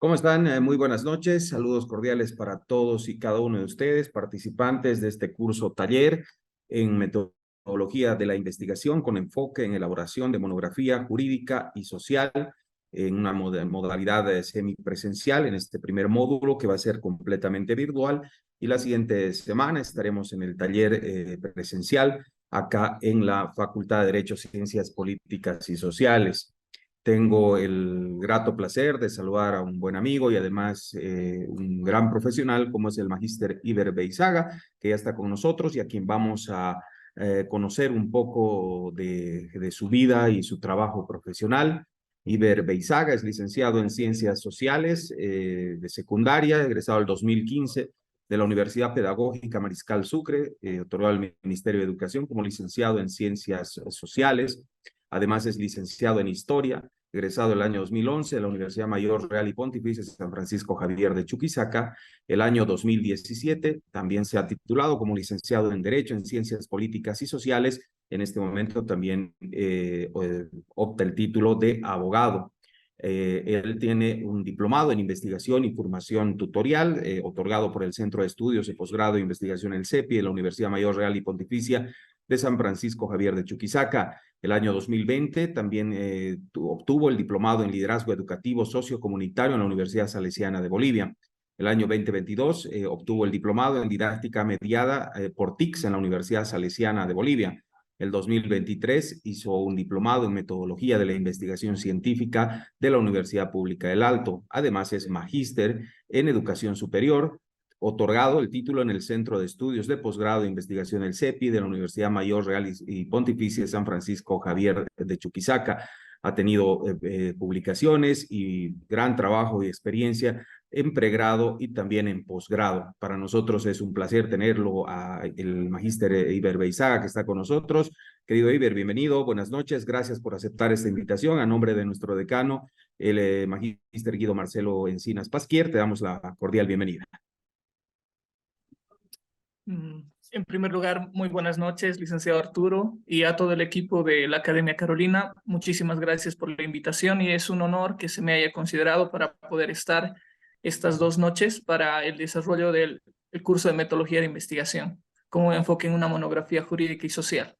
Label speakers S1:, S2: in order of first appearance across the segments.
S1: ¿Cómo están? Muy buenas noches. Saludos cordiales para todos y cada uno de ustedes, participantes de este curso taller en metodología de la investigación con enfoque en elaboración de monografía jurídica y social en una modalidad semipresencial en este primer módulo que va a ser completamente virtual, y la siguiente semana estaremos en el taller presencial acá en la Facultad de Derecho, Ciencias Políticas y Sociales. Tengo el grato placer de saludar a un buen amigo y además un gran profesional como es el magíster Iber Beizaga, que ya está con nosotros y a quien vamos a conocer un poco de su vida y su trabajo profesional. Iber Beizaga es licenciado en Ciencias Sociales de secundaria, egresado el 2015 de la Universidad Pedagógica Mariscal Sucre, otorgado al Ministerio de Educación como licenciado en Ciencias Sociales. Además es licenciado en Historia, egresado el año 2011 de la Universidad Mayor Real y Pontificia San Francisco Javier de Chuquisaca. El año 2017 también se ha titulado como licenciado en Derecho en Ciencias Políticas y Sociales. En este momento también opta el título de abogado. Él tiene un diplomado en investigación y formación tutorial, otorgado por el Centro de Estudios y Posgrado de Investigación, el CEPI, de la Universidad Mayor Real y Pontificia de San Francisco Javier de Chuquisaca. El año 2020 también obtuvo el diplomado en liderazgo educativo sociocomunitario en la Universidad Salesiana de Bolivia. El año 2022 obtuvo el diplomado en didáctica mediada por TICS en la Universidad Salesiana de Bolivia. El 2023 hizo un diplomado en metodología de la investigación científica de la Universidad Pública del Alto. Además es magíster en educación superior, otorgado el título en el Centro de Estudios de Posgrado de Investigación, el CEPI, de la Universidad Mayor Real y Pontificia de San Francisco Javier de Chuquisaca. Ha tenido publicaciones y gran trabajo y experiencia en pregrado y también en posgrado. Para nosotros es un placer tenerlo el magíster Iber Beizaga, que está con nosotros. Querido Iber, bienvenido, buenas noches, gracias por aceptar esta invitación. A nombre de nuestro decano, el magíster Guido Marcelo Encinas Pasquier, te damos la cordial bienvenida.
S2: En primer lugar, muy buenas noches, licenciado Arturo, y a todo el equipo de la Academia Carolina. Muchísimas gracias por la invitación y es un honor que se me haya considerado para poder estar estas 2 noches para el desarrollo del curso de metodología de investigación, con un enfoque en una monografía jurídica y social.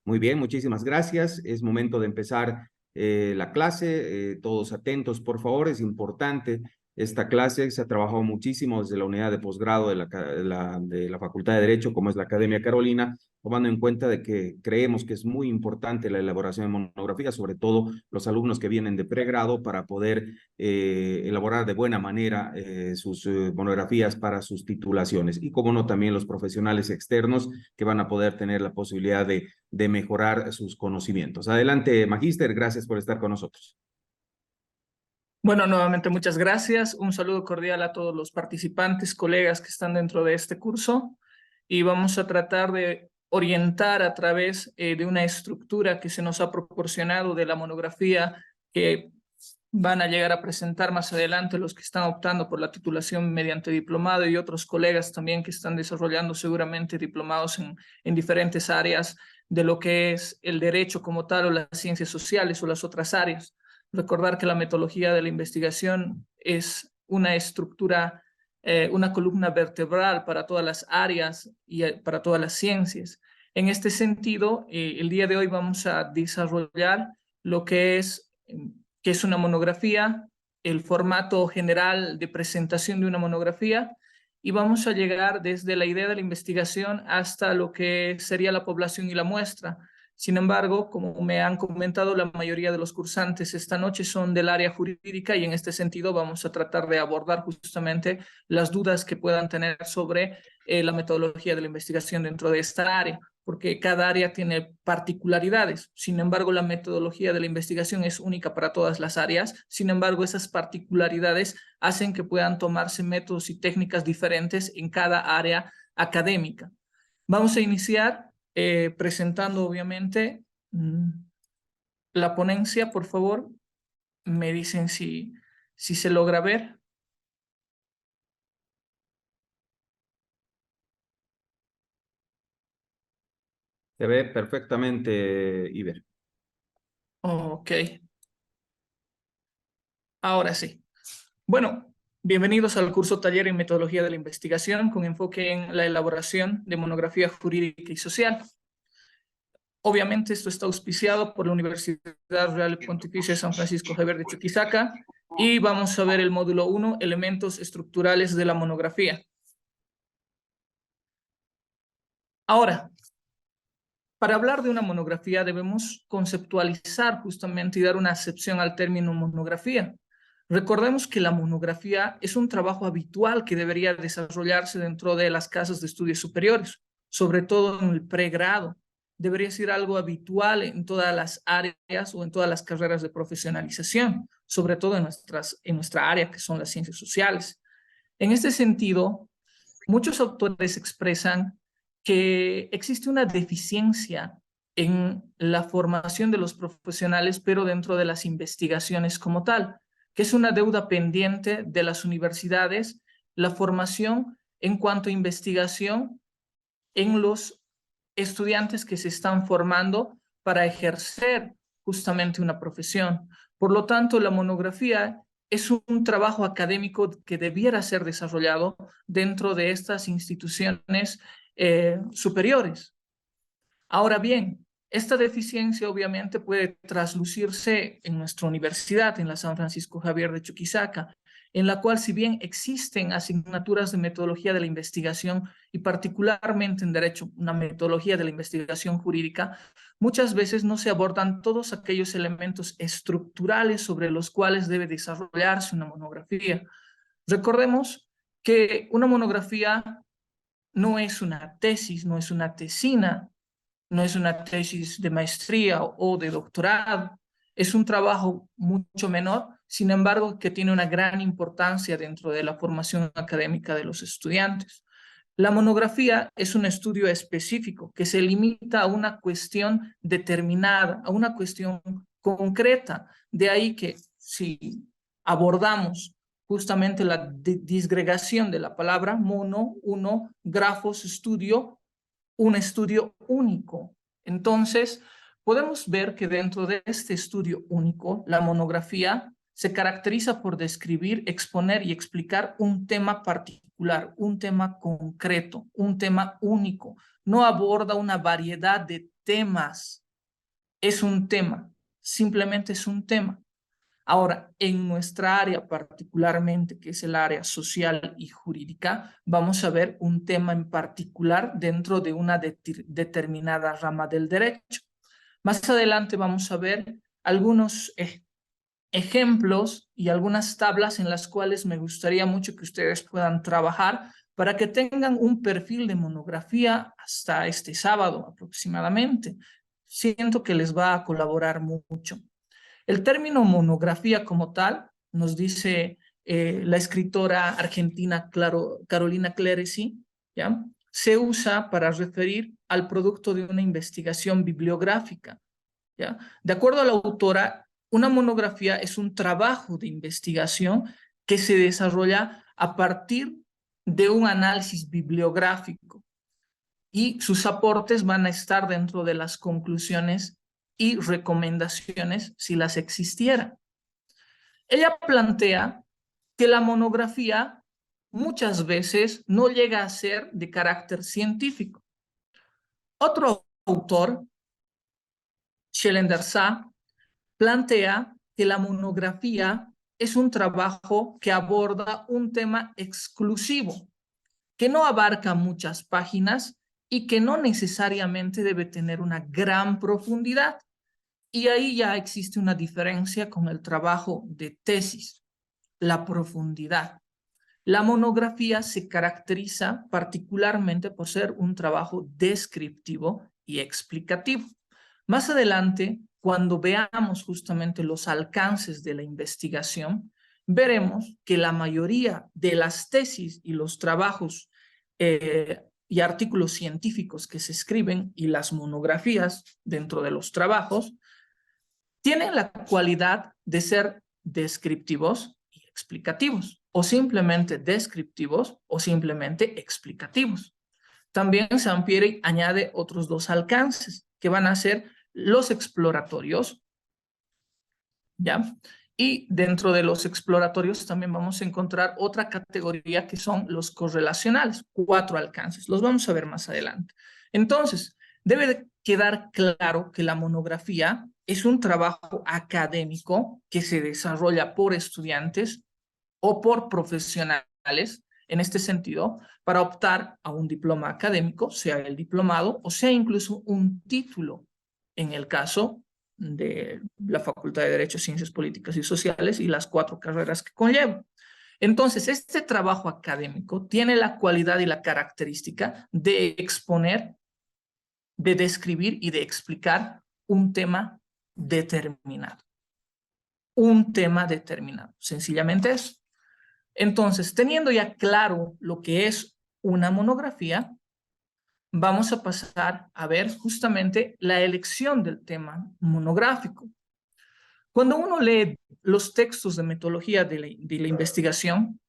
S1: Muy bien, muchísimas gracias. Es momento de empezar la clase. Todos atentos, por favor. Es importante esta clase. Se ha trabajado muchísimo desde la unidad de posgrado de la Facultad de Derecho, como es la Academia Carolina, tomando en cuenta de que creemos que es muy importante la elaboración de monografías, sobre todo los alumnos que vienen de pregrado, para poder elaborar de buena manera sus monografías para sus titulaciones. Y como no, también los profesionales externos que van a poder tener la posibilidad de mejorar sus conocimientos. Adelante, magíster, gracias por estar con nosotros.
S2: Bueno, nuevamente muchas gracias. Un saludo cordial a todos los participantes, colegas que están dentro de este curso, y vamos a tratar de orientar a través de una estructura que se nos ha proporcionado de la monografía que van a llegar a presentar más adelante los que están optando por la titulación mediante diplomado y otros colegas también que están desarrollando seguramente diplomados en diferentes áreas de lo que es el derecho como tal o las ciencias sociales o las otras áreas. Recordar que la metodología de la investigación es una estructura, una columna vertebral para todas las áreas y para todas las ciencias. En este sentido, el día de hoy vamos a desarrollar lo que es una monografía, el formato general de presentación de una monografía, y vamos a llegar desde la idea de la investigación hasta lo que sería la población y la muestra. Sin embargo, como me han comentado, la mayoría de los cursantes esta noche son del área jurídica y en este sentido vamos a tratar de abordar justamente las dudas que puedan tener sobre la metodología de la investigación dentro de esta área, porque cada área tiene particularidades. Sin embargo, la metodología de la investigación es única para todas las áreas. Sin embargo, esas particularidades hacen que puedan tomarse métodos y técnicas diferentes en cada área académica. Vamos a iniciar presentando, obviamente, la ponencia. Por favor, me dicen si se logra ver.
S1: Se ve perfectamente, Iber.
S2: Ok. Ahora sí. Bueno, bienvenidos al curso Taller en Metodología de la Investigación con enfoque en la elaboración de monografía jurídica y social. Obviamente esto está auspiciado por la Universidad Real Pontificia de San Francisco Javier de Chuquisaca y vamos a ver el módulo 1, elementos estructurales de la monografía. Ahora, para hablar de una monografía debemos conceptualizar justamente y dar una acepción al término monografía. Recordemos que la monografía es un trabajo habitual que debería desarrollarse dentro de las casas de estudios superiores, sobre todo en el pregrado. Debería ser algo habitual en todas las áreas o en todas las carreras de profesionalización, sobre todo en nuestra área que son las ciencias sociales. En este sentido, muchos autores expresan que existe una deficiencia en la formación de los profesionales, pero dentro de las investigaciones como tal, que es una deuda pendiente de las universidades, la formación en cuanto a investigación en los estudiantes que se están formando para ejercer justamente una profesión. Por lo tanto, la monografía es un trabajo académico que debiera ser desarrollado dentro de estas instituciones superiores. Ahora bien, esta deficiencia obviamente puede traslucirse en nuestra universidad, en la San Francisco Javier de Chuquisaca, en la cual si bien existen asignaturas de metodología de la investigación y particularmente en derecho, una metodología de la investigación jurídica, muchas veces no se abordan todos aquellos elementos estructurales sobre los cuales debe desarrollarse una monografía. Recordemos que una monografía no es una tesis, no es una tesina, no es una tesis de maestría o de doctorado, es un trabajo mucho menor, sin embargo, que tiene una gran importancia dentro de la formación académica de los estudiantes. La monografía es un estudio específico que se limita a una cuestión determinada, a una cuestión concreta. De ahí que si abordamos justamente la disgregación de la palabra mono, uno, grafos, estudio, un estudio único. Entonces, podemos ver que dentro de este estudio único, la monografía se caracteriza por describir, exponer y explicar un tema particular, un tema concreto, un tema único. No aborda una variedad de temas. Es un tema, simplemente es un tema. Ahora, en nuestra área particularmente, que es el área social y jurídica, vamos a ver un tema en particular dentro de una determinada rama del derecho. Más adelante vamos a ver algunos ejemplos y algunas tablas en las cuales me gustaría mucho que ustedes puedan trabajar para que tengan un perfil de monografía hasta este sábado aproximadamente. Siento que les va a colaborar mucho. El término monografía como tal, nos dice la escritora argentina Carolina Clerici, ¿ya? Se usa para referir al producto de una investigación bibliográfica, ¿ya? De acuerdo a la autora, una monografía es un trabajo de investigación que se desarrolla a partir de un análisis bibliográfico y sus aportes van a estar dentro de las conclusiones y recomendaciones si las existieran. Ella plantea que la monografía muchas veces no llega a ser de carácter científico. Otro autor, Shelender Sah, plantea que la monografía es un trabajo que aborda un tema exclusivo, que no abarca muchas páginas y que no necesariamente debe tener una gran profundidad. Y ahí ya existe una diferencia con el trabajo de tesis, la profundidad. La monografía se caracteriza particularmente por ser un trabajo descriptivo y explicativo. Más adelante, cuando veamos justamente los alcances de la investigación, veremos que la mayoría de las tesis y los trabajos y artículos científicos que se escriben y las monografías dentro de los trabajos tienen la cualidad de ser descriptivos y explicativos, o simplemente descriptivos o simplemente explicativos. También Sampieri añade otros dos alcances, que van a ser los exploratorios, ¿ya? Y dentro de los exploratorios también vamos a encontrar otra categoría que son los correlacionales, 4 alcances. Los vamos a ver más adelante. Entonces, debe de quedar claro que la monografía es un trabajo académico que se desarrolla por estudiantes o por profesionales, en este sentido, para optar a un diploma académico, sea el diplomado o sea incluso un título, en el caso de la Facultad de Derecho, Ciencias Políticas y Sociales y las 4 carreras que conlleva. Entonces, este trabajo académico tiene la cualidad y la característica de exponer, de describir y de explicar un tema determinado. Un tema determinado. Sencillamente eso. Entonces, teniendo ya claro lo que es una monografía, vamos a pasar a ver justamente la elección del tema monográfico. Cuando uno lee los textos de metodología de la investigación,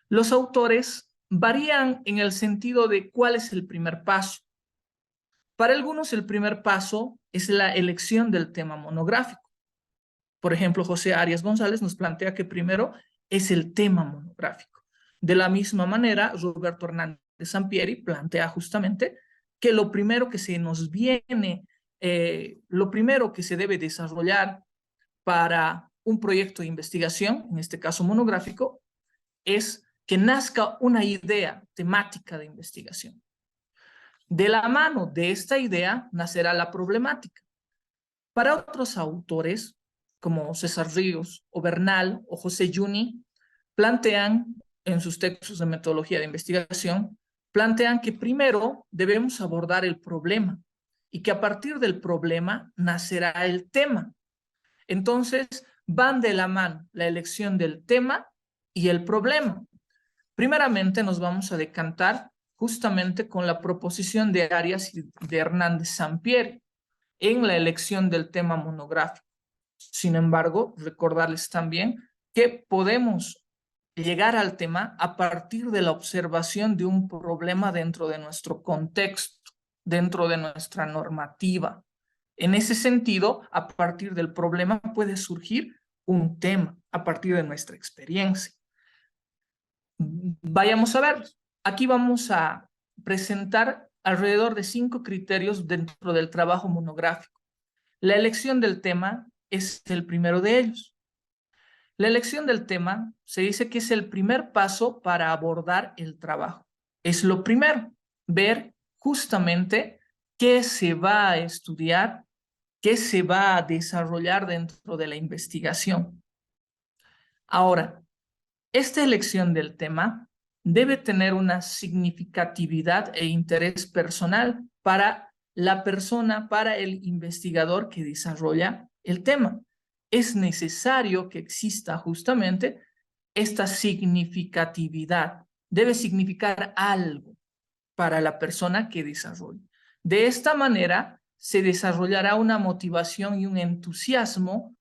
S2: los autores varían en el sentido de cuál es el primer paso. Para algunos el primer paso es la elección del tema monográfico. Por ejemplo, José Arias González nos plantea que primero es el tema monográfico. De la misma manera, Roberto Hernández Sampieri plantea justamente que lo primero que se nos viene, lo primero que se debe desarrollar para un proyecto de investigación, en este caso monográfico, es que nazca una idea temática de investigación. De la mano de esta idea nacerá la problemática. Para otros autores, como César Ríos o Bernal o José Juni, plantean en sus textos de metodología de investigación, plantean que primero debemos abordar el problema y que a partir del problema nacerá el tema. Entonces, van de la mano la elección del tema y el problema. Primeramente nos vamos a decantar justamente con la proposición de Arias y de Hernández Sampieri en la elección del tema monográfico. Sin embargo, recordarles también que podemos llegar al tema a partir de la observación de un problema dentro de nuestro contexto, dentro de nuestra normativa. En ese sentido, a partir del problema puede surgir un tema, a partir de nuestra experiencia. Vayamos a ver. Aquí vamos a presentar alrededor de 5 criterios dentro del trabajo monográfico. La elección del tema es el primero de ellos. La elección del tema se dice que es el primer paso para abordar el trabajo. Es lo primero, ver justamente qué se va a estudiar, qué se va a desarrollar dentro de la investigación. Ahora, esta elección del tema debe tener una significatividad e interés personal para la persona, para el investigador que desarrolla el tema. Es necesario que exista justamente esta significatividad. Debe significar algo para la persona que desarrolla. De esta manera se desarrollará una motivación y un entusiasmo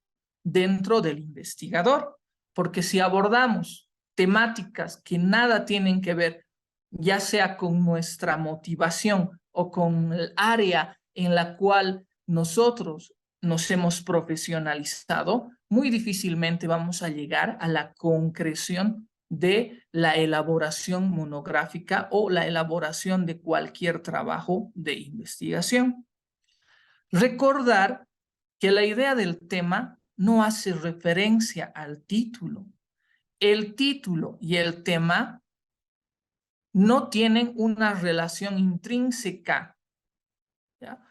S2: dentro del investigador, porque si abordamos temáticas que nada tienen que ver, ya sea con nuestra motivación o con el área en la cual nosotros nos hemos profesionalizado, muy difícilmente vamos a llegar a la concreción de la elaboración monográfica o la elaboración de cualquier trabajo de investigación. Recordar que la idea del tema no hace referencia al título. El título y el tema no tienen una relación intrínseca, ¿ya?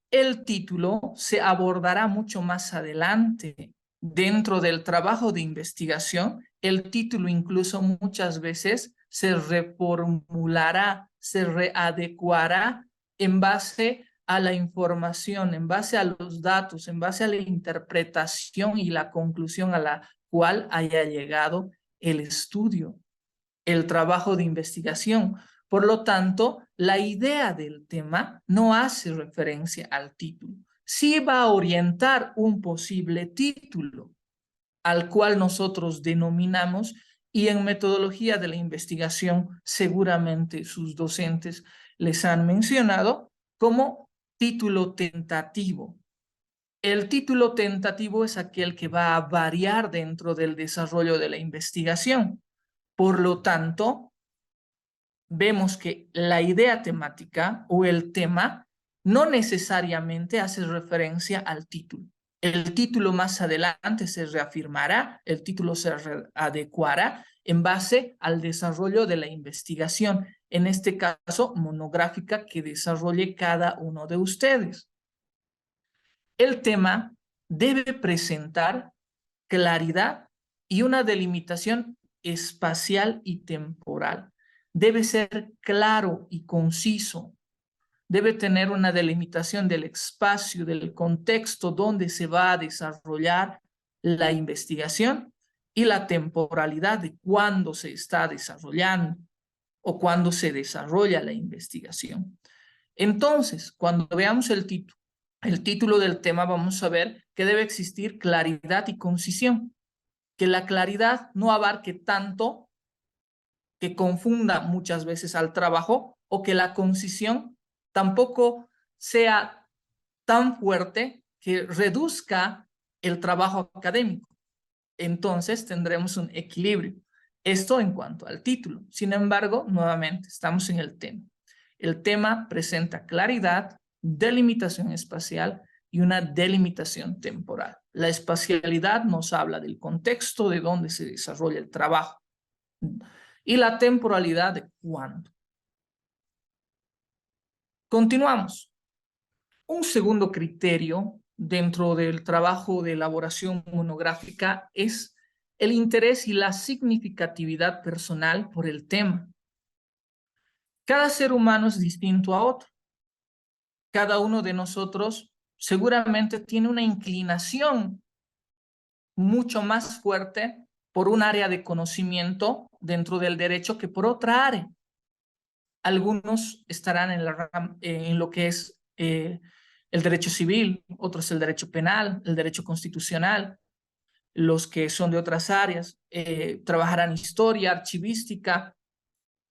S2: El título se abordará mucho más adelante. Dentro del trabajo de investigación, el título incluso muchas veces se reformulará, se readecuará en base a la información, en base a los datos, en base a la interpretación y la conclusión a la cual haya llegado el estudio, el trabajo de investigación. Por lo tanto, la idea del tema no hace referencia al título. Sí va a orientar un posible título, al cual nosotros denominamos, y en metodología de la investigación seguramente sus docentes les han mencionado, como título tentativo. El título tentativo es aquel que va a variar dentro del desarrollo de la investigación. Por lo tanto, vemos que la idea temática o el tema no necesariamente hace referencia al título. El título más adelante se reafirmará, el título se adecuará en base al desarrollo de la investigación, en este caso monográfica que desarrolle cada uno de ustedes. El tema debe presentar claridad y una delimitación espacial y temporal. Debe ser claro y conciso. Debe tener una delimitación del espacio, del contexto donde se va a desarrollar la investigación y la temporalidad de cuándo se está desarrollando o cuándo se desarrolla la investigación. Entonces, cuando veamos el título del tema, vamos a ver que debe existir claridad y concisión. Que la claridad no abarque tanto que confunda muchas veces al trabajo, o que la concisión tampoco sea tan fuerte que reduzca el trabajo académico. Entonces tendremos un equilibrio. Esto en cuanto al título. Sin embargo, nuevamente estamos en el tema. El tema presenta claridad, delimitación espacial y una delimitación temporal. La espacialidad nos habla del contexto de donde se desarrolla el trabajo y la temporalidad de cuándo. Continuamos. Un segundo criterio dentro del trabajo de elaboración monográfica es el interés y la significatividad personal por el tema. Cada ser humano es distinto a otro. Cada uno de nosotros seguramente tiene una inclinación mucho más fuerte por un área de conocimiento dentro del derecho que por otra área. Algunos estarán en lo que es el derecho civil, otros el derecho penal, el derecho constitucional. Los que son de otras áreas trabajarán historia, archivística,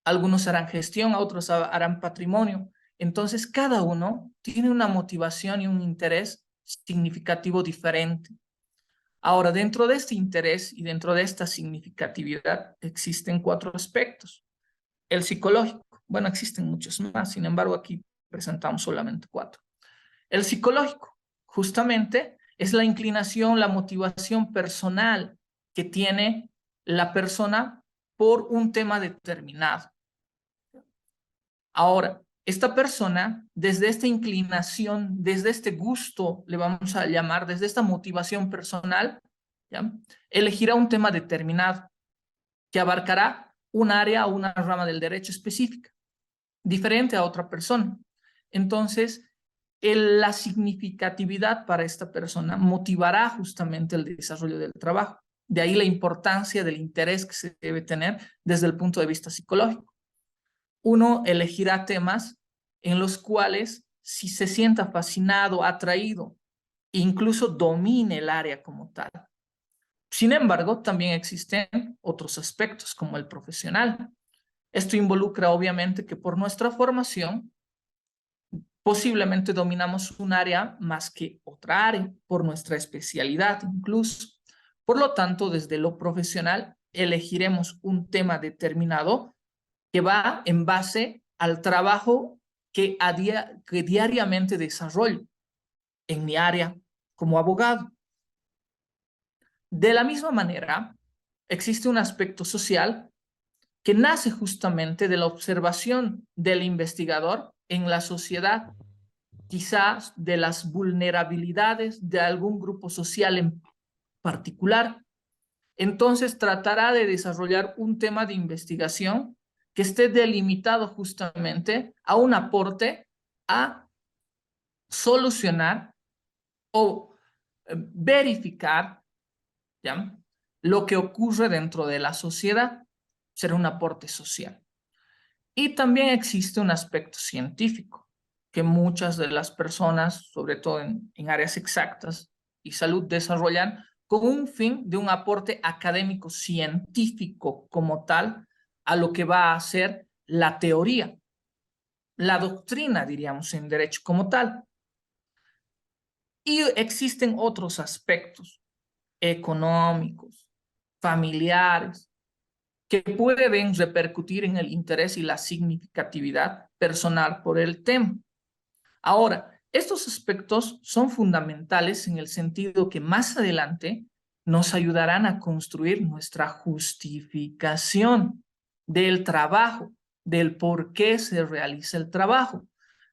S2: algunos harán gestión, otros harán patrimonio. Entonces, cada uno tiene una motivación y un interés significativo diferente. Ahora, dentro de este interés y dentro de esta significatividad existen 4 aspectos. El psicológico, bueno, existen muchos más, sin embargo, aquí presentamos solamente 4. El psicológico, justamente, es la inclinación, la motivación personal que tiene la persona por un tema determinado. Ahora, esta persona, desde esta inclinación, desde este gusto, le vamos a llamar, desde esta motivación personal, ¿ya?, elegirá un tema determinado que abarcará un área o una rama del derecho específica, diferente a otra persona. Entonces, la significatividad para esta persona motivará justamente el desarrollo del trabajo. De ahí la importancia del interés que se debe tener desde el punto de vista psicológico. Uno elegirá temas en los cuales, si se sienta fascinado, atraído, incluso domine el área como tal. Sin embargo, también existen otros aspectos como el profesional. Esto involucra obviamente que por nuestra formación posiblemente dominamos un área más que otra área, por nuestra especialidad incluso. Por lo tanto, desde lo profesional elegiremos un tema determinado que va en base al trabajo que diariamente desarrollo en mi área como abogado. De la misma manera, existe un aspecto social que nace justamente de la observación del investigador en la sociedad, quizás de las vulnerabilidades de algún grupo social en particular. Entonces tratará de desarrollar un tema de investigación que esté delimitado justamente a un aporte a solucionar o verificar, ¿ya?, lo que ocurre dentro de la sociedad. Será un aporte social. Y también existe un aspecto científico que muchas de las personas, sobre todo en áreas exactas y salud, desarrollan con un fin de un aporte académico científico como tal a lo que va a ser la teoría, la doctrina, diríamos, en derecho como tal. Y existen otros aspectos económicos, familiares, que pueden repercutir en el interés y la significatividad personal por el tema. Ahora, estos aspectos son fundamentales en el sentido que más adelante nos ayudarán a construir nuestra justificación del trabajo, del por qué se realiza el trabajo.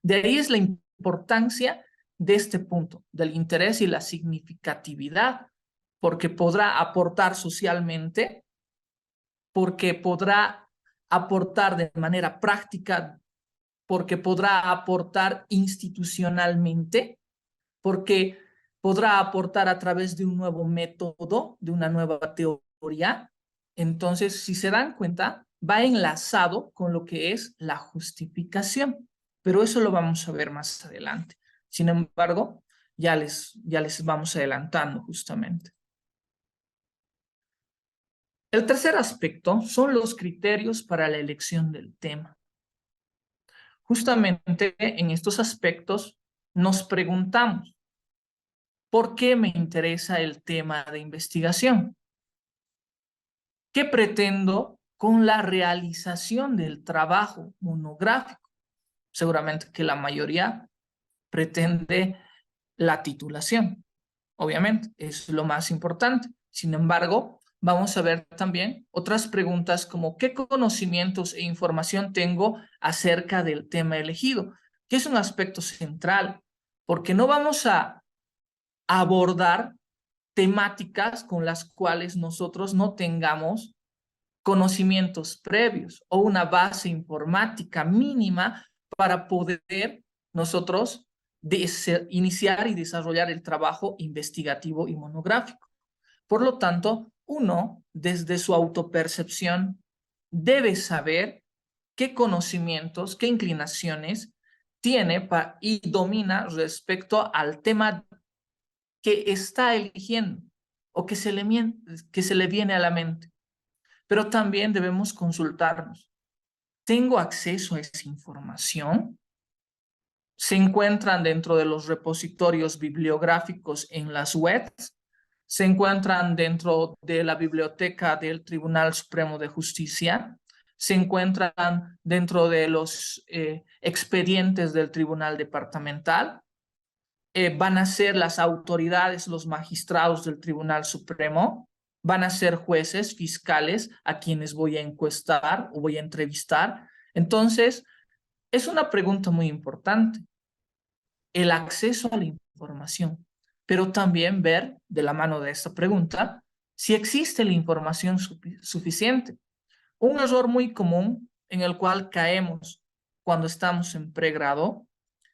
S2: De ahí es la importancia de este punto, del interés y la significatividad, porque podrá aportar socialmente, porque podrá aportar de manera práctica, porque podrá aportar institucionalmente, porque podrá aportar a través de un nuevo método, de una nueva teoría. Entonces, si se dan cuenta, va enlazado con lo que es la justificación, pero eso lo vamos a ver más adelante. Sin embargo, ya les vamos adelantando justamente. El tercer aspecto son los criterios para la elección del tema. Justamente en estos aspectos nos preguntamos, ¿por qué me interesa el tema de investigación? ¿Qué pretendo con la realización del trabajo monográfico? Seguramente que la mayoría pretende la titulación, obviamente, es lo más importante. Sin embargo, vamos a ver también otras preguntas como ¿qué conocimientos e información tengo acerca del tema elegido? Que es un aspecto central, porque no vamos a abordar temáticas con las cuales nosotros no tengamos conocimientos previos o una base informática mínima para poder nosotros iniciar y desarrollar el trabajo investigativo y monográfico. Por lo tanto, uno, desde su autopercepción, debe saber qué conocimientos, qué inclinaciones tiene y domina respecto al tema que está eligiendo o que se le viene a la mente. Pero también debemos consultarnos. ¿Tengo acceso a esa información? ¿Se encuentran dentro de los repositorios bibliográficos en las webs? ¿Se encuentran dentro de la biblioteca del Tribunal Supremo de Justicia? ¿Se encuentran dentro de los expedientes del Tribunal Departamental? ¿Van a ser las autoridades, los magistrados del Tribunal Supremo? ¿Van a ser jueces, fiscales a quienes voy a encuestar o voy a entrevistar? Entonces, es una pregunta muy importante, el acceso a la información, pero también ver de la mano de esta pregunta si existe la información suficiente. Un error muy común en el cual caemos cuando estamos en pregrado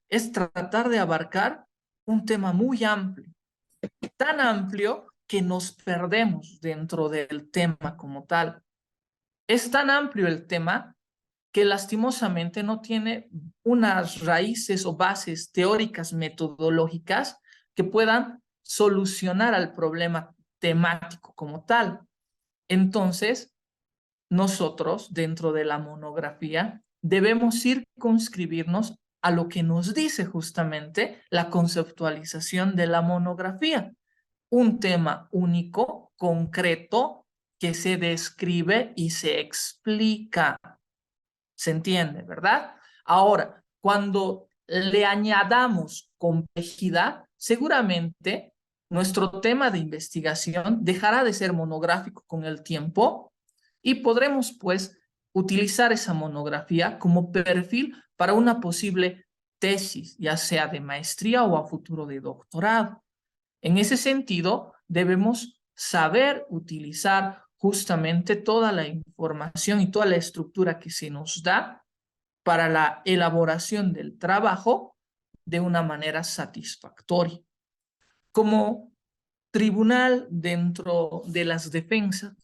S2: es tratar de abarcar un tema muy amplio, tan amplio que nos perdemos dentro del tema como tal. Es tan amplio el tema que lastimosamente no tiene unas raíces o bases teóricas metodológicas que puedan solucionar al problema temático como tal. Entonces, nosotros, dentro de la monografía, debemos circunscribirnos a lo que nos dice justamente la conceptualización de la monografía. Un tema único, concreto, que se describe y se explica. ¿Se entiende, verdad? Ahora, cuando le añadamos complejidad, seguramente nuestro tema de investigación dejará de ser monográfico con el tiempo y podremos, pues, utilizar esa monografía como perfil para una posible tesis, ya sea de maestría o a futuro de doctorado. En ese sentido, debemos saber utilizar justamente toda la información y toda la estructura que se nos da para la elaboración del trabajo de una manera satisfactoria. Como tribunal dentro de las defensas,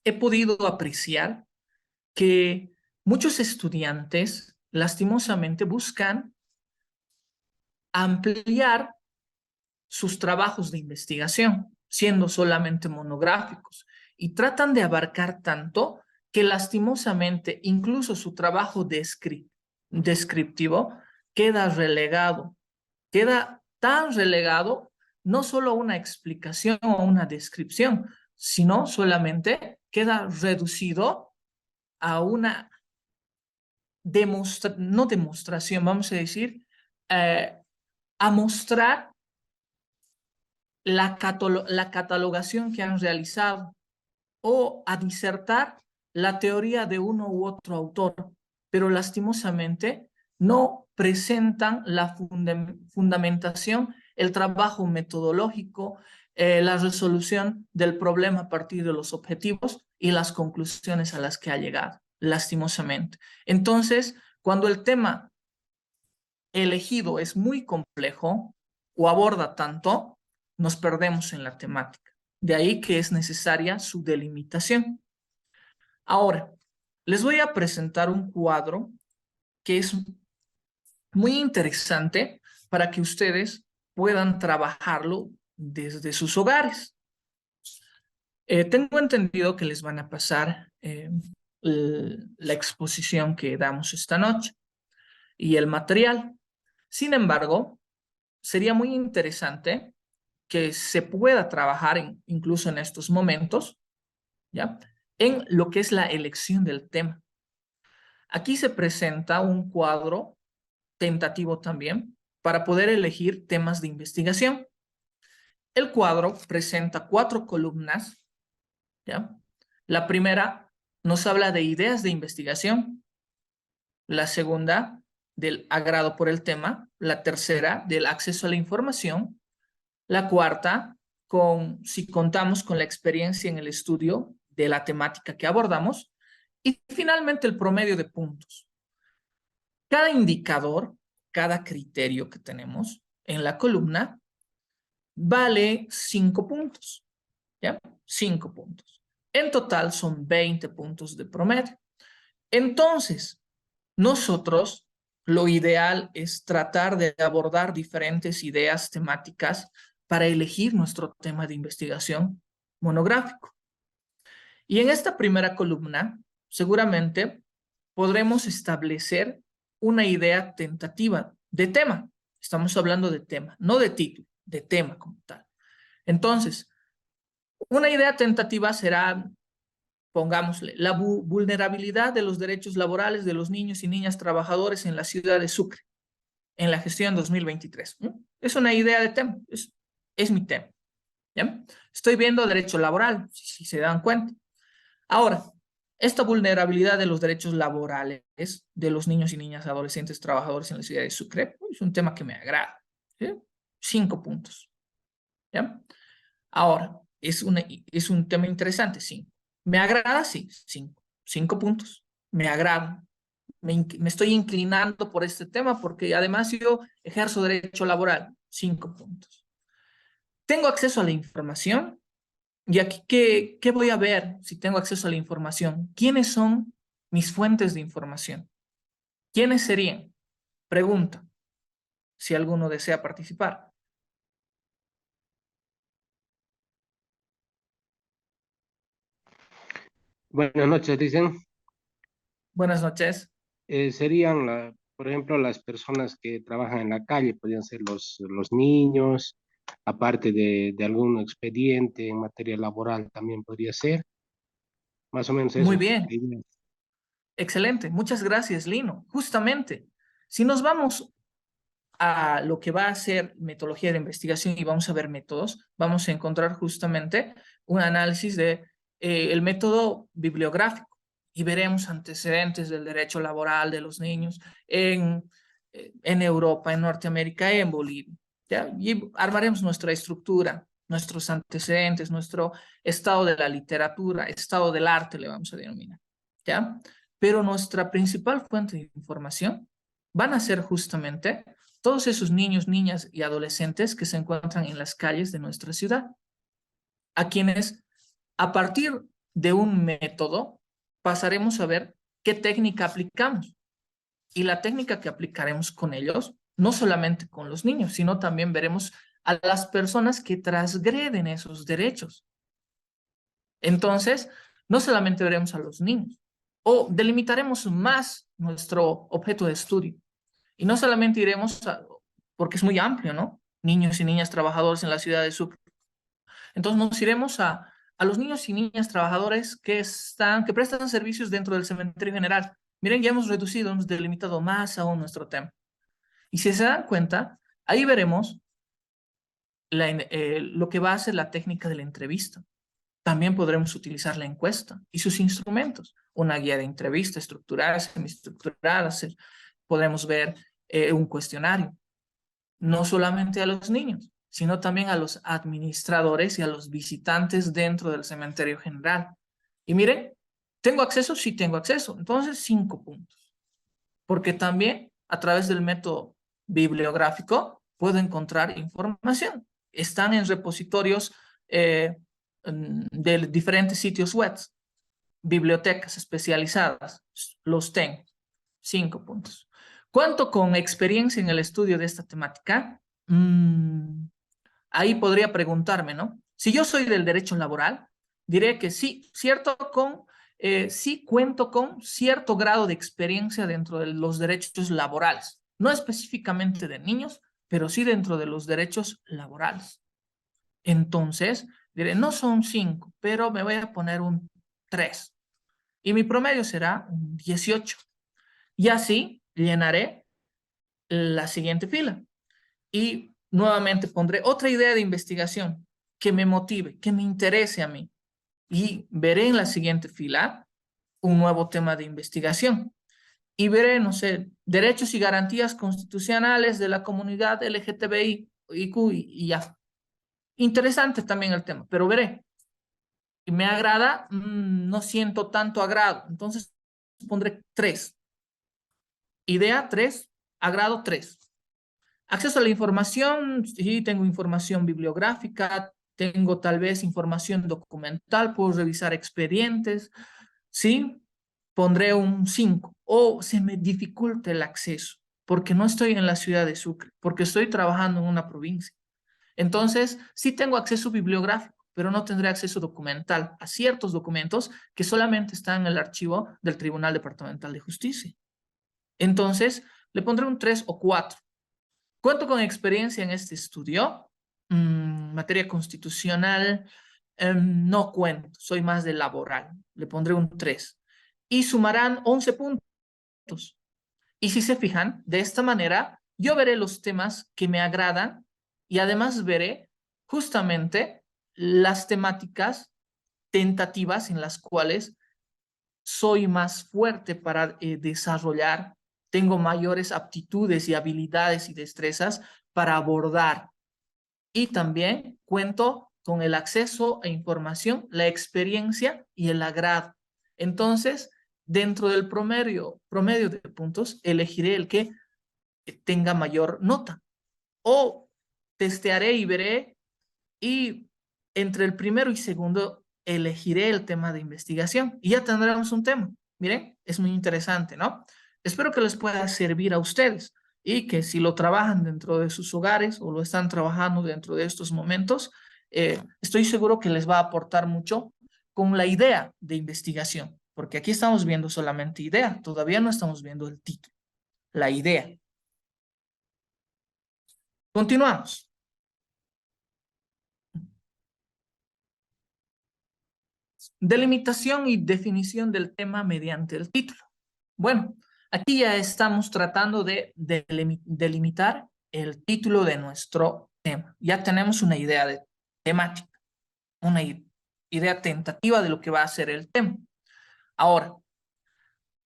S2: he podido apreciar que muchos estudiantes lastimosamente buscan ampliar sus trabajos de investigación, siendo solamente monográficos, y tratan de abarcar tanto que lastimosamente incluso su trabajo descriptivo queda relegado, queda tan relegado no solo a una explicación o una descripción, sino solamente queda reducido a una no demostración, vamos a decir, a mostrar la catalogación que han realizado o a disertar la teoría de uno u otro autor, pero lastimosamente no presentan la fundamentación, el trabajo metodológico, la resolución del problema a partir de los objetivos y las conclusiones a las que ha llegado, lastimosamente. Entonces, cuando el tema elegido es muy complejo o aborda tanto, nos perdemos en la temática. De ahí que es necesaria su delimitación. Ahora, les voy a presentar un cuadro que es muy interesante para que ustedes puedan trabajarlo desde sus hogares. Tengo entendido que les van a pasar la exposición que damos esta noche y el material. Sin embargo, sería muy interesante que se pueda trabajar incluso en estos momentos, ¿ya? En lo que es la elección del tema. Aquí se presenta un cuadro tentativo también para poder elegir temas de investigación. El cuadro presenta 4 columnas, ¿ya? La primera nos habla de ideas de investigación, la segunda del agrado por el tema, la tercera del acceso a la información, la cuarta si contamos con la experiencia en el estudio de la temática que abordamos, y finalmente el promedio de puntos. Cada indicador, cada criterio que tenemos en la columna vale 5 puntos, ¿ya? 5 puntos. En total son 20 puntos de promedio. Entonces, nosotros lo ideal es tratar de abordar diferentes ideas temáticas para elegir nuestro tema de investigación monográfico. Y en esta primera columna, seguramente podremos establecer una idea tentativa de tema. Estamos hablando de tema, no de título, de tema como tal. Entonces, una idea tentativa será, pongámosle, la vulnerabilidad de los derechos laborales de los niños y niñas trabajadores en la ciudad de Sucre, en la gestión 2023. Es una idea de tema, es mi tema. ¿Ya? Estoy viendo derecho laboral, si se dan cuenta. Ahora, esta vulnerabilidad de los derechos laborales de los niños y niñas adolescentes trabajadores en la ciudad de Sucre es un tema que me agrada. ¿Sí? 5 puntos. ¿Ya? Ahora, es un tema interesante, sí. ¿Me agrada? Sí, 5. 5 puntos. Me agrada. Me estoy inclinando por este tema porque además yo ejerzo derecho laboral. 5 puntos. ¿Tengo acceso a la información? Y aquí, ¿qué voy a ver si tengo acceso a la información? ¿Quiénes son mis fuentes de información? ¿Quiénes serían? Pregunta, si alguno desea participar.
S3: Buenas noches, dicen.
S2: Buenas noches.
S3: Serían, por ejemplo, las personas que trabajan en la calle, podrían ser los niños, aparte de algún expediente en materia laboral también podría ser, más o menos
S2: Muy
S3: eso.
S2: bien. Excelente. Muchas gracias, Lino. Justamente, si nos vamos a lo que va a ser metodología de investigación y vamos a ver métodos, vamos a encontrar justamente un análisis de el método bibliográfico y veremos antecedentes del derecho laboral de los niños en Europa, en Norteamérica, en Bolivia. ¿Ya? Y armaremos nuestra estructura, nuestros antecedentes, nuestro estado de la literatura, estado del arte, le vamos a denominar. ¿Ya? Pero nuestra principal fuente de información van a ser justamente todos esos niños, niñas y adolescentes que se encuentran en las calles de nuestra ciudad, a quienes a partir de un método pasaremos a ver qué técnica aplicamos. Y la técnica que aplicaremos con ellos, no solamente con los niños, sino también veremos a las personas que transgreden esos derechos. Entonces, no solamente veremos a los niños, o delimitaremos más nuestro objeto de estudio. Y no solamente iremos porque es muy amplio, ¿no? niños y niñas trabajadores en la ciudad de Sucre. Entonces nos iremos a los niños y niñas trabajadores que prestan servicios dentro del cementerio general. Miren, ya hemos reducido, hemos delimitado más aún nuestro tema. Y si se dan cuenta, ahí veremos lo que va a ser la técnica de la entrevista. También podremos utilizar la encuesta y sus instrumentos. Una guía de entrevista estructurada, semiestructurada. Podremos ver un cuestionario. No solamente a los niños, sino también a los administradores y a los visitantes dentro del cementerio general. Y miren, ¿tengo acceso? Sí tengo acceso. Entonces, 5 puntos. Porque también a través del método bibliográfico puedo encontrar información. Están en repositorios de diferentes sitios web, bibliotecas especializadas. Los tengo. 5 puntos. ¿Cuánto con experiencia en el estudio de esta temática? Ahí podría preguntarme, ¿no? Si yo soy del derecho laboral, diré que sí, sí cuento con cierto grado de experiencia dentro de los derechos laborales. No específicamente de niños, pero sí dentro de los derechos laborales. Entonces, diré, no son 5, pero me voy a poner un 3. Y mi promedio será un 18. Y así llenaré la siguiente fila. Y nuevamente pondré otra idea de investigación que me motive, que me interese a mí. Y veré en la siguiente fila un nuevo tema de investigación. Y veré, no sé, derechos y garantías constitucionales de la comunidad LGTBI y ya. Interesante también el tema, pero veré. Y me agrada, no siento tanto agrado. Entonces pondré 3. Idea 3, agrado 3. Acceso a la información, sí, tengo información bibliográfica, tengo tal vez información documental, puedo revisar expedientes, sí, pondré un 5. O se me dificulta el acceso, porque no estoy en la ciudad de Sucre, porque estoy trabajando en una provincia. Entonces, sí tengo acceso bibliográfico, pero no tendré acceso documental a ciertos documentos que solamente están en el archivo del Tribunal Departamental de Justicia. Entonces, le pondré un 3 o 4. Cuento con experiencia en este estudio. Materia constitucional, no cuento, soy más de laboral. Le pondré un 3. Y sumarán 11 puntos. Y si se fijan, de esta manera, yo veré los temas que me agradan y además veré justamente las temáticas tentativas en las cuales soy más fuerte para desarrollar, tengo mayores aptitudes y habilidades y destrezas para abordar. Y también cuento con el acceso a información, la experiencia y el agrado. Entonces, dentro del promedio de puntos, elegiré el que tenga mayor nota. O testearé y veré, y entre el primero y segundo elegiré el tema de investigación y ya tendremos un tema. Miren, es muy interesante, ¿no? Espero que les pueda servir a ustedes y que si lo trabajan dentro de sus hogares o lo están trabajando dentro de estos momentos, estoy seguro que les va a aportar mucho con la idea de investigación, porque aquí estamos viendo solamente idea, todavía no estamos viendo el título, la idea. Continuamos. Delimitación y definición del tema mediante el título. Bueno, aquí ya estamos tratando de delimitar el título de nuestro tema. Ya tenemos una idea de temática, una idea tentativa de lo que va a ser el tema. Ahora,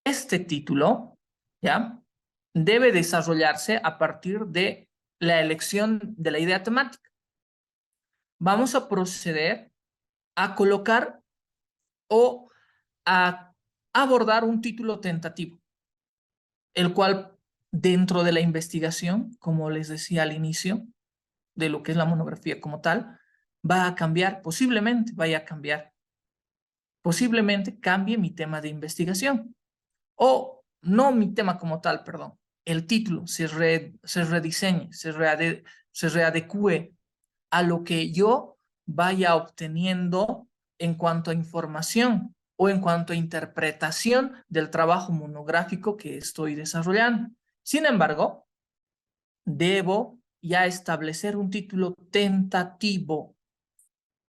S2: este título, ¿ya? Debe desarrollarse a partir de la elección de la idea temática. Vamos a proceder a colocar o a abordar un título tentativo, el cual dentro de la investigación, como les decía al inicio, de lo que es la monografía como tal, va a cambiar, posiblemente vaya a cambiar, posiblemente cambie mi tema de investigación, o no mi tema como tal, perdón, el título se rediseñe, se readecue a lo que yo vaya obteniendo en cuanto a información o en cuanto a interpretación del trabajo monográfico que estoy desarrollando. Sin embargo, debo ya establecer un título tentativo.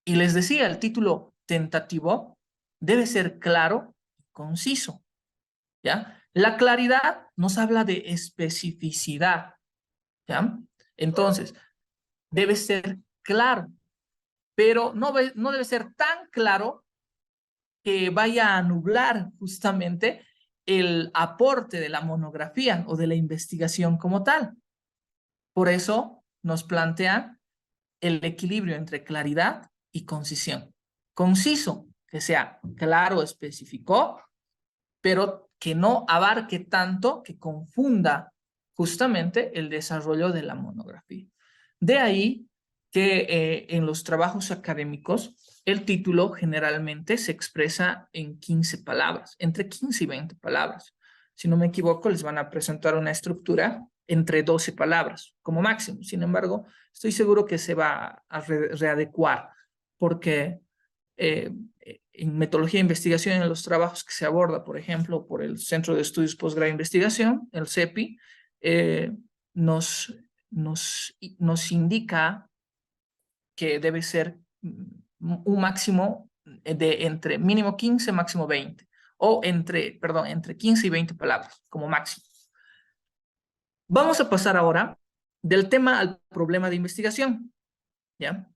S2: Y les decía, el título tentativo debe ser claro y conciso, ¿ya? La claridad nos habla de especificidad, ¿ya? Entonces, debe ser claro, pero no debe ser tan claro que vaya a nublar justamente el aporte de la monografía o de la investigación como tal. Por eso nos plantean el equilibrio entre claridad y concisión. Conciso, que sea claro, específico, pero que no abarque tanto que confunda justamente el desarrollo de la monografía. De ahí que en los trabajos académicos el título generalmente se expresa en 15 palabras, entre 15 y 20 palabras. Si no me equivoco, les van a presentar una estructura entre 12 palabras como máximo. Sin embargo, estoy seguro que se va a readecuar porque en metodología de investigación en los trabajos que se aborda, por ejemplo, por el Centro de Estudios Posgrado de Investigación, el CEPI, nos indica que debe ser un máximo de entre mínimo 15, máximo 20, o entre 15 y 20 palabras como máximo. Vamos a pasar ahora del tema al problema de investigación, ¿ya?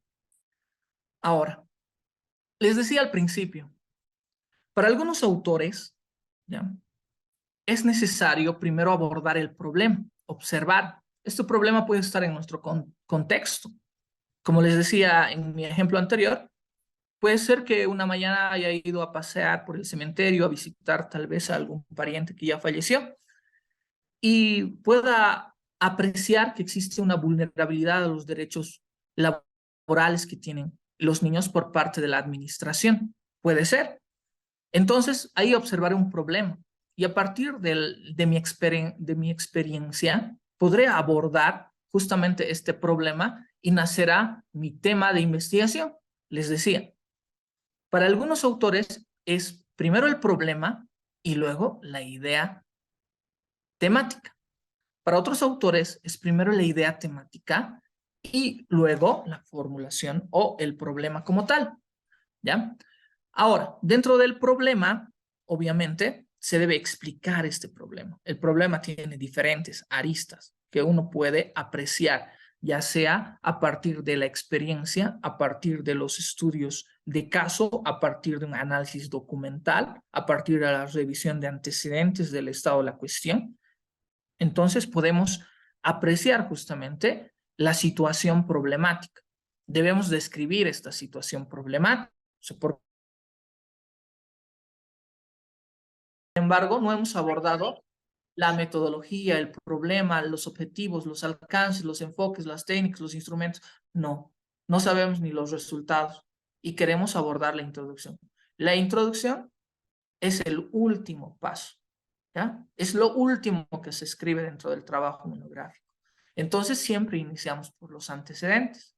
S2: Ahora, les decía al principio, para algunos autores, ¿ya?, es necesario primero abordar el problema, observar. Este problema puede estar en nuestro contexto. Como les decía en mi ejemplo anterior, puede ser que una mañana haya ido a pasear por el cementerio, a visitar tal vez a algún pariente que ya falleció, y pueda apreciar que existe una vulnerabilidad a los derechos laborales que tienen los niños por parte de la administración. Puede ser. Entonces, ahí observaré un problema y a partir de mi experiencia podré abordar justamente este problema y nacerá mi tema de investigación. Les decía, para algunos autores es primero el problema y luego la idea temática. Para otros autores es primero la idea temática y luego la formulación o el problema como tal, ¿ya? Ahora, dentro del problema, obviamente, se debe explicar este problema. El problema tiene diferentes aristas que uno puede apreciar, ya sea a partir de la experiencia, a partir de los estudios de caso, a partir de un análisis documental, a partir de la revisión de antecedentes del estado de la cuestión. Entonces podemos apreciar justamente la situación problemática. Debemos describir esta situación problemática. Sin embargo, no hemos abordado la metodología, el problema, los objetivos, los alcances, los enfoques, las técnicas, los instrumentos. No sabemos ni los resultados y queremos abordar la introducción. La introducción es el último paso, ¿ya? Es lo último que se escribe dentro del trabajo monográfico. Entonces siempre iniciamos por los antecedentes.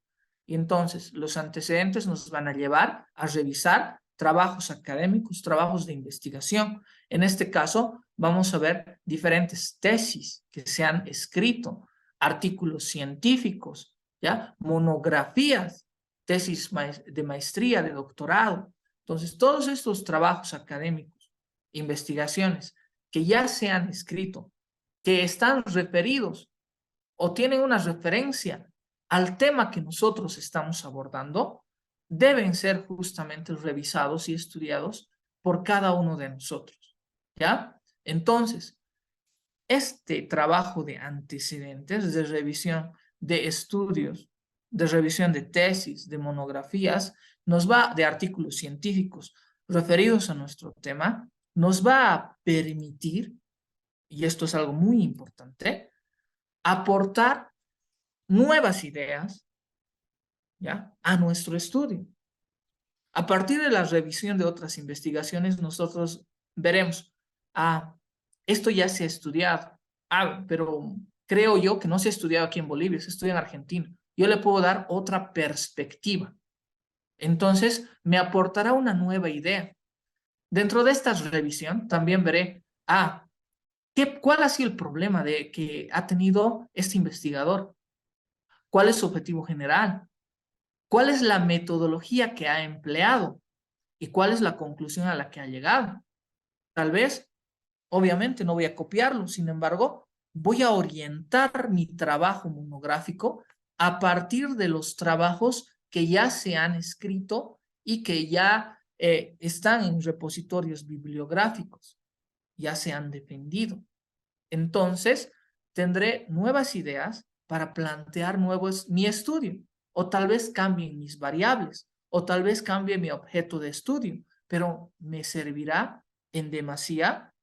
S2: Y entonces los antecedentes nos van a llevar a revisar trabajos académicos, trabajos de investigación. En este caso vamos a ver diferentes tesis que se han escrito, artículos científicos, ¿ya?, monografías, tesis de maestría, de doctorado. Entonces todos estos trabajos académicos, investigaciones que ya se han escrito, que están referidos o tienen una referencia al tema que nosotros estamos abordando, deben ser justamente revisados y estudiados por cada uno de nosotros, ¿ya? Entonces, este trabajo de antecedentes, de revisión de estudios, de revisión de tesis, de monografías, de artículos científicos referidos a nuestro tema, nos va a permitir, y esto es algo muy importante, aportar nuevas ideas, ¿ya?, a nuestro estudio. A partir de la revisión de otras investigaciones, nosotros veremos, esto ya se ha estudiado, pero creo yo que no se ha estudiado aquí en Bolivia, se estudia en Argentina. Yo le puedo dar otra perspectiva. Entonces, me aportará una nueva idea. Dentro de esta revisión, también veré, ¿cuál ha sido el problema que ha tenido este investigador? ¿Cuál es su objetivo general? ¿Cuál es la metodología que ha empleado? ¿Y cuál es la conclusión a la que ha llegado? Tal vez, obviamente, no voy a copiarlo, sin embargo, voy a orientar mi trabajo monográfico a partir de los trabajos que ya se han escrito y que ya están en repositorios bibliográficos, ya se han defendido. Entonces, tendré nuevas ideas para plantear mi estudio, o tal vez cambien mis variables, o tal vez cambie mi objeto de estudio, pero me servirá en demasía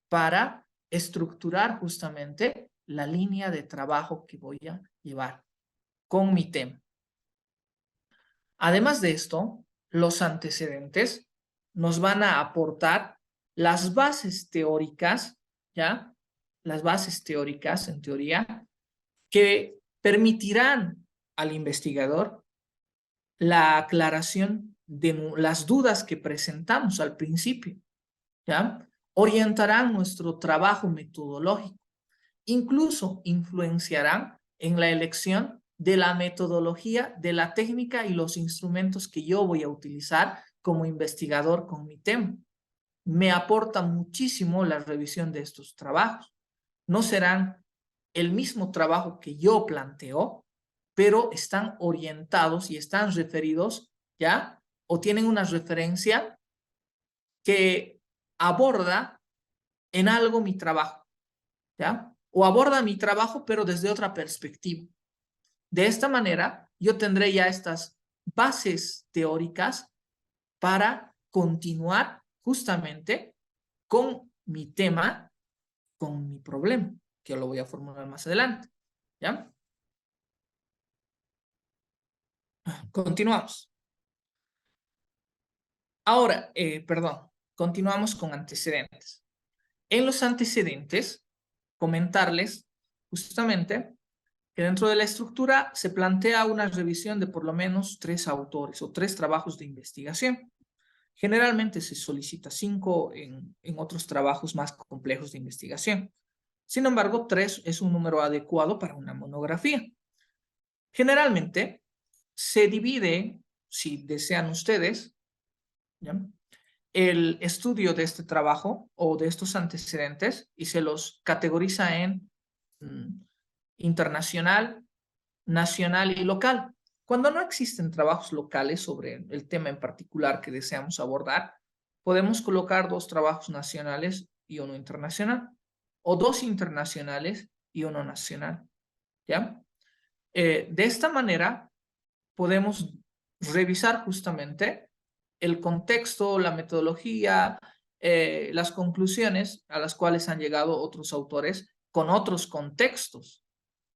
S2: para estructurar justamente la línea de trabajo que voy a llevar con mi tema. Además de esto, los antecedentes nos van a aportar las bases teóricas, ¿ya? Las bases teóricas, en teoría, que permitirán al investigador la aclaración de las dudas que presentamos al principio, ¿ya? Orientarán nuestro trabajo metodológico, incluso influenciarán en la elección de la metodología, de la técnica y los instrumentos que yo voy a utilizar como investigador con mi tema. Me aporta muchísimo la revisión de estos trabajos. No serán el mismo trabajo que yo planteo, pero están orientados y están referidos, ¿ya? O tienen una referencia que aborda en algo mi trabajo, ¿ya? O aborda mi trabajo, pero desde otra perspectiva. De esta manera, yo tendré ya estas bases teóricas para continuar justamente con mi tema, con mi problema, que lo voy a formular más adelante, ¿ya? Continuamos. Ahora, continuamos con antecedentes. En los antecedentes, comentarles justamente que dentro de la estructura se plantea una revisión de por lo menos 3 autores o 3 trabajos de investigación. Generalmente se solicita 5 en otros trabajos más complejos de investigación. Sin embargo, 3 es un número adecuado para una monografía. Generalmente se divide, si desean ustedes, ¿ya?, el estudio de este trabajo o de estos antecedentes y se los categoriza en internacional, nacional y local. Cuando no existen trabajos locales sobre el tema en particular que deseamos abordar, podemos colocar 2 trabajos nacionales y 1 internacional, o 2 internacionales y 1 nacional, ¿ya? De esta manera podemos revisar justamente el contexto, la metodología, las conclusiones a las cuales han llegado otros autores con otros contextos,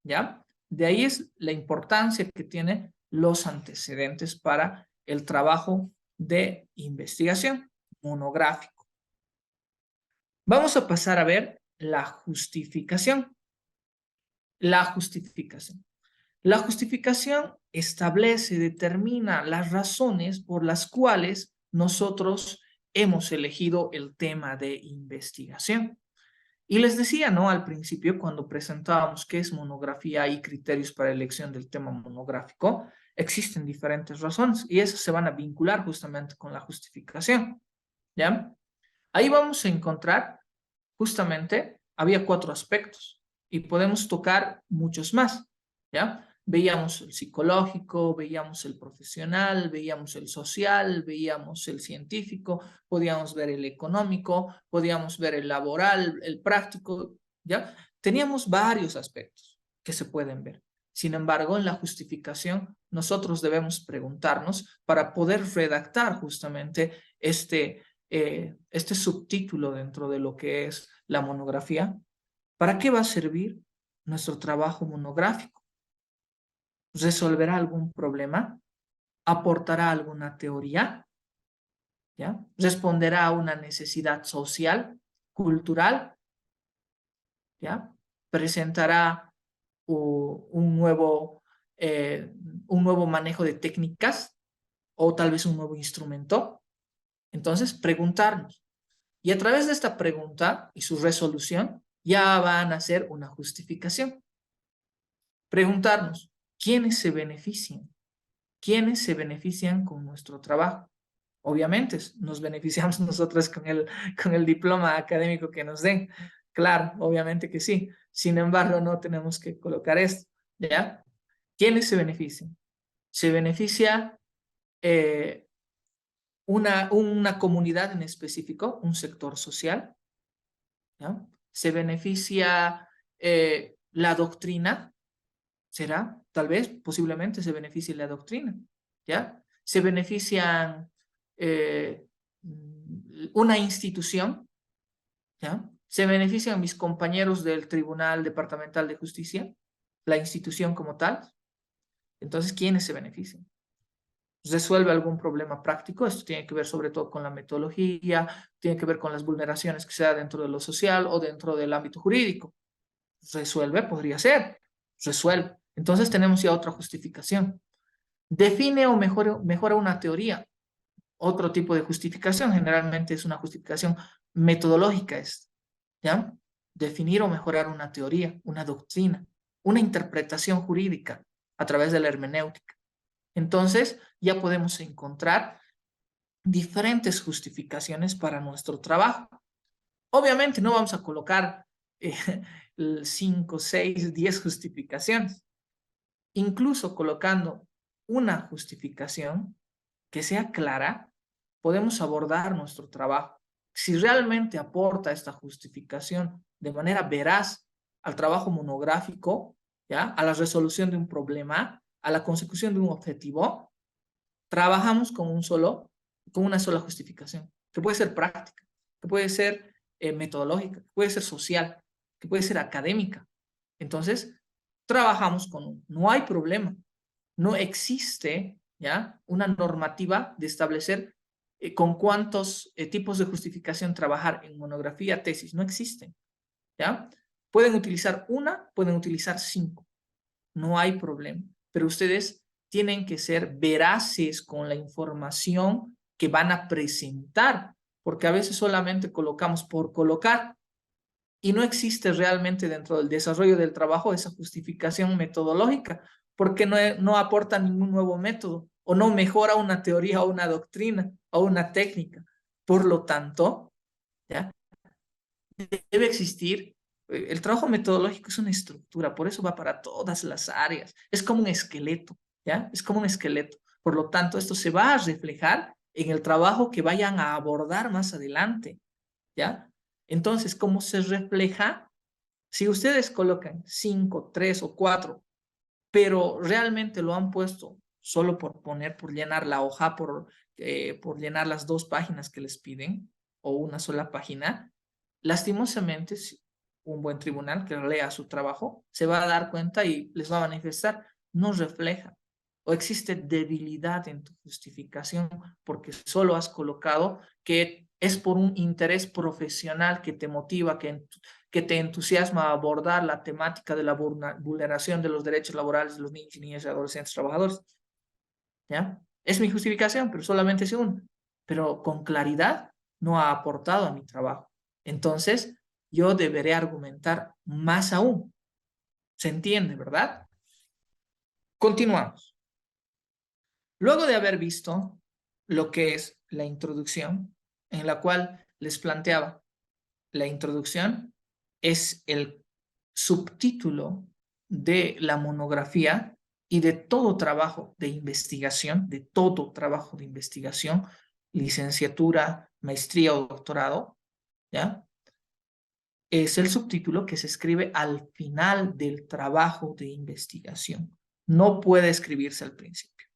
S2: ¿ya? De ahí es la importancia que tienen los antecedentes para el trabajo de investigación monográfico. Vamos a pasar a ver la justificación. La justificación. La justificación establece, determina las razones por las cuales nosotros hemos elegido el tema de investigación. Y les decía, ¿no?, al principio, cuando presentábamos qué es monografía y criterios para elección del tema monográfico, existen diferentes razones y esas se van a vincular justamente con la justificación, ¿ya? Ahí vamos a encontrar, justamente, había 4 aspectos y podemos tocar muchos más, ¿ya? Veíamos el psicológico, veíamos el profesional, veíamos el social, veíamos el científico, podíamos ver el económico, podíamos ver el laboral, el práctico, ¿ya? Teníamos varios aspectos que se pueden ver. Sin embargo, en la justificación, nosotros debemos preguntarnos para poder redactar justamente este subtítulo dentro de lo que es la monografía. ¿Para qué va a servir nuestro trabajo monográfico? ¿Resolverá algún problema? ¿Aportará alguna teoría? ¿Ya? ¿Responderá a una necesidad social, cultural? ¿Ya? ¿Presentará un nuevo manejo de técnicas o tal vez un nuevo instrumento? Entonces, preguntarnos. Y a través de esta pregunta y su resolución, ya van a hacer una justificación. Preguntarnos, ¿quiénes se benefician? ¿Quiénes se benefician con nuestro trabajo? Obviamente, nos beneficiamos nosotros con el diploma académico que nos den. Claro, obviamente que sí. Sin embargo, no tenemos que colocar esto, ¿ya? ¿Quiénes se benefician? Se beneficia una comunidad en específico, un sector social, ¿ya? Se beneficia la doctrina, será, tal vez, posiblemente se beneficie la doctrina, ¿ya? Se benefician una institución, ¿ya? Se benefician mis compañeros del Tribunal Departamental de Justicia, la institución como tal. Entonces, ¿quiénes se benefician? ¿Resuelve algún problema práctico? Esto tiene que ver sobre todo con la metodología, tiene que ver con las vulneraciones que se da dentro de lo social o dentro del ámbito jurídico. ¿Resuelve? Podría ser. Resuelve. Entonces tenemos ya otra justificación. Define o mejora una teoría. Otro tipo de justificación, generalmente es una justificación metodológica, ¿ya? Definir o mejorar una teoría, una doctrina, una interpretación jurídica a través de la hermenéutica. Entonces, ya podemos encontrar diferentes justificaciones para nuestro trabajo. Obviamente no vamos a colocar 5, 6, 10 justificaciones. Incluso colocando una justificación que sea clara, podemos abordar nuestro trabajo. Si realmente aporta esta justificación de manera veraz al trabajo monográfico, ¿ya? A la resolución de un problema, a la consecución de un objetivo, trabajamos con una sola justificación, que puede ser práctica, que puede ser metodológica, que puede ser social, que puede ser académica. Entonces, trabajamos no hay problema, no existe, ¿ya? Una normativa de establecer con cuántos tipos de justificación trabajar en monografía, tesis, no existen, ¿ya? Pueden utilizar pueden utilizar 5, no hay problema, pero ustedes tienen que ser veraces con la información que van a presentar, porque a veces solamente colocamos por colocar y no existe realmente dentro del desarrollo del trabajo esa justificación metodológica, porque no aporta ningún nuevo método o no mejora una teoría o una doctrina o una técnica. Por lo tanto, ¿ya? Debe existir, el trabajo metodológico es una estructura, por eso va para todas las áreas, es como un esqueleto, ¿ya? Es como un esqueleto. Por lo tanto, esto se va a reflejar en el trabajo que vayan a abordar más adelante, ¿ya? Entonces, ¿cómo se refleja? Si ustedes colocan 5, 3 o 4, pero realmente lo han puesto solo por poner, por llenar la hoja, por llenar las 2 páginas que les piden, o una sola página, lastimosamente, un buen tribunal que lea su trabajo se va a dar cuenta y les va a manifestar, no refleja, o existe debilidad en tu justificación porque solo has colocado que es por un interés profesional que te motiva, que te entusiasma a abordar la temática de la vulneración de los derechos laborales de los niños y niñas y adolescentes trabajadores. ¿Ya? Es mi justificación, pero solamente es una. Pero con claridad no ha aportado a mi trabajo. Entonces, yo deberé argumentar más aún. ¿Se entiende, verdad? Continuamos. Luego de haber visto lo que es la introducción, en la cual les planteaba, la introducción es el subtítulo de la monografía y de todo trabajo de investigación, licenciatura, maestría o doctorado, ¿ya? Es el subtítulo que se escribe al final del trabajo de investigación. No puede escribirse al principio.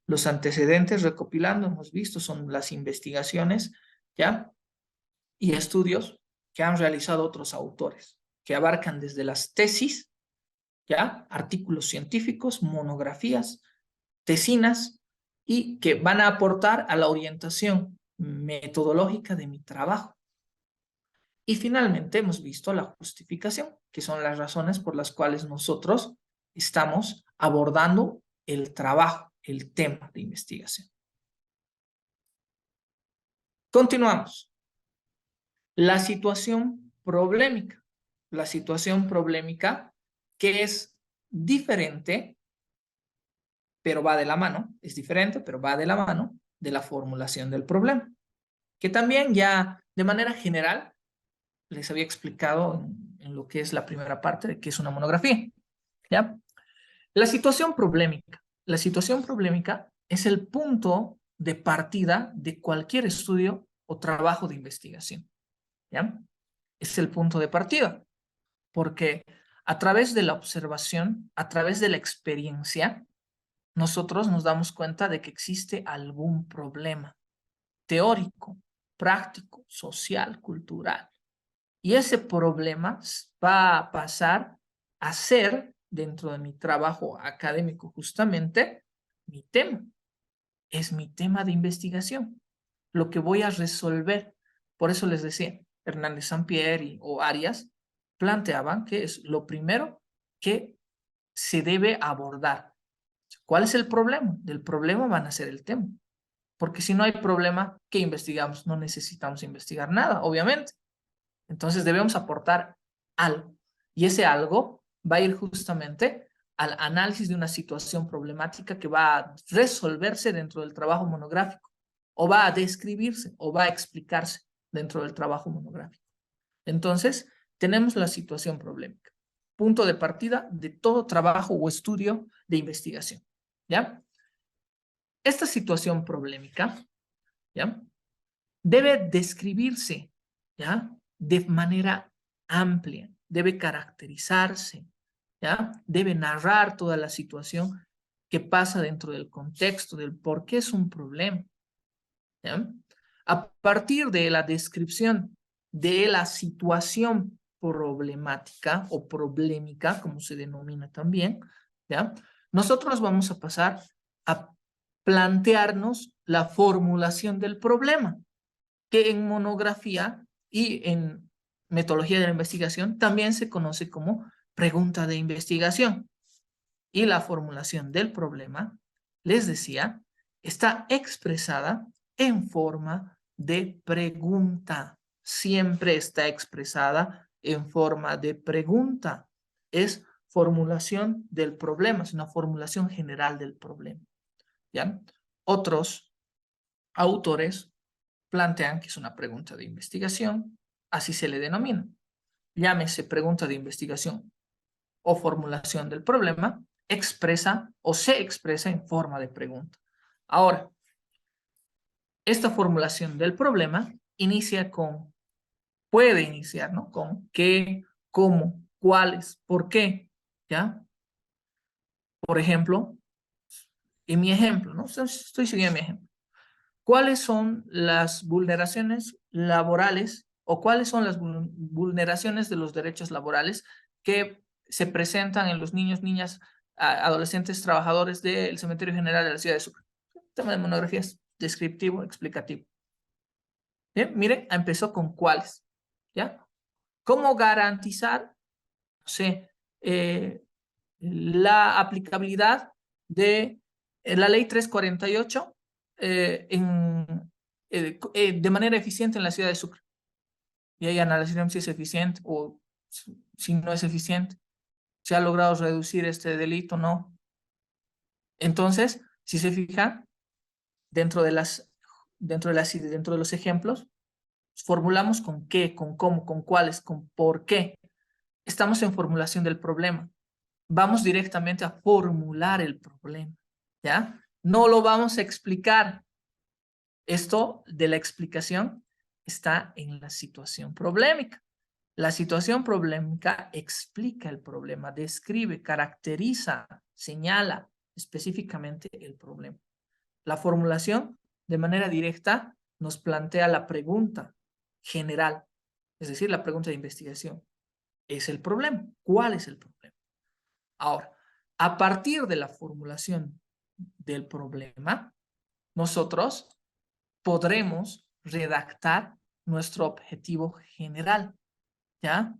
S2: Los antecedentes, recopilando, hemos visto, son las investigaciones, ¿ya? Y estudios que han realizado otros autores, que abarcan desde las tesis, ¿ya? Artículos científicos, monografías, tesinas, y que van a aportar a la orientación metodológica de mi trabajo. Y finalmente hemos visto la justificación, que son las razones por las cuales nosotros estamos abordando el trabajo, el tema de investigación. Continuamos. La situación problemática. La situación problemática que es diferente pero va de la mano, es diferente, pero va de la mano de la formulación del problema, que también ya de manera general les había explicado en lo que es la primera parte de qué es una monografía, ¿ya? La situación problemática. La situación problemática es el punto de partida de cualquier estudio o trabajo de investigación, ¿ya? Es el punto de partida, porque a través de la observación, a través de la experiencia, nosotros nos damos cuenta de que existe algún problema teórico, práctico, social, cultural. Y ese problema va a pasar a ser, dentro de mi trabajo académico justamente, mi tema. Es mi tema de investigación, lo que voy a resolver. Por eso les decía, Hernández Sampieri o Arias planteaban que es lo primero que se debe abordar. ¿Cuál es el problema? Del problema van a ser el tema. Porque si no hay problema, ¿qué investigamos? No necesitamos investigar nada, obviamente. Entonces debemos aportar algo. Y ese algo va a ir justamente al análisis de una situación problemática que va a resolverse dentro del trabajo monográfico, o va a describirse, o va a explicarse dentro del trabajo monográfico. Entonces, tenemos la situación problemática, punto de partida de todo trabajo o estudio de investigación, ¿ya? Esta situación problemática, ¿ya?, debe describirse, ¿ya?, de manera amplia, debe caracterizarse, ¿ya?, debe narrar toda la situación que pasa dentro del contexto del por qué es un problema, ¿ya? A partir de la descripción de la situación problemática o problemática, como se denomina también, ¿ya?, nosotros vamos a pasar a plantearnos la formulación del problema, que en monografía y en metodología de la investigación también se conoce como pregunta de investigación. Y la formulación del problema, les decía, está expresada en forma de pregunta. Siempre está expresada en forma de pregunta. Es formulación del problema, es una formulación general del problema, ¿ya? Otros autores plantean que es una pregunta de investigación, así se le denomina. Llámese pregunta de investigación o formulación del problema, expresa o se expresa en forma de pregunta. Ahora, esta formulación del problema inicia con, puede iniciar, ¿no?, con qué, cómo, cuáles, por qué, ¿ya? Por ejemplo, en mi ejemplo, ¿no?, estoy siguiendo mi ejemplo. ¿Cuáles son las vulneraciones laborales o cuáles son las vulneraciones de los derechos laborales que se presentan en los niños, niñas, adolescentes, trabajadores del Cementerio General de la Ciudad de Sucre? Tema de monografías, descriptivo, explicativo. Bien, miren, empezó con cuáles, ¿ya? ¿Cómo garantizar, no sé, la aplicabilidad de la ley 348 de manera eficiente en la ciudad de Sucre? Y ahí analizaremos si es eficiente o si no es eficiente. ¿Se ha logrado reducir este delito o no? Entonces, si se fijan, dentro de los ejemplos, formulamos con qué, con cómo, con cuáles, con por qué. Estamos en formulación del problema. Vamos directamente a formular el problema, ¿ya? No lo vamos a explicar. Esto de la explicación está en la situación problemática. La situación problemática explica el problema, describe, caracteriza, señala específicamente el problema. La formulación, de manera directa, nos plantea la pregunta general, es decir, la pregunta de investigación. ¿Es el problema? ¿Cuál es el problema? Ahora, a partir de la formulación del problema, nosotros podremos redactar nuestro objetivo general, ¿ya?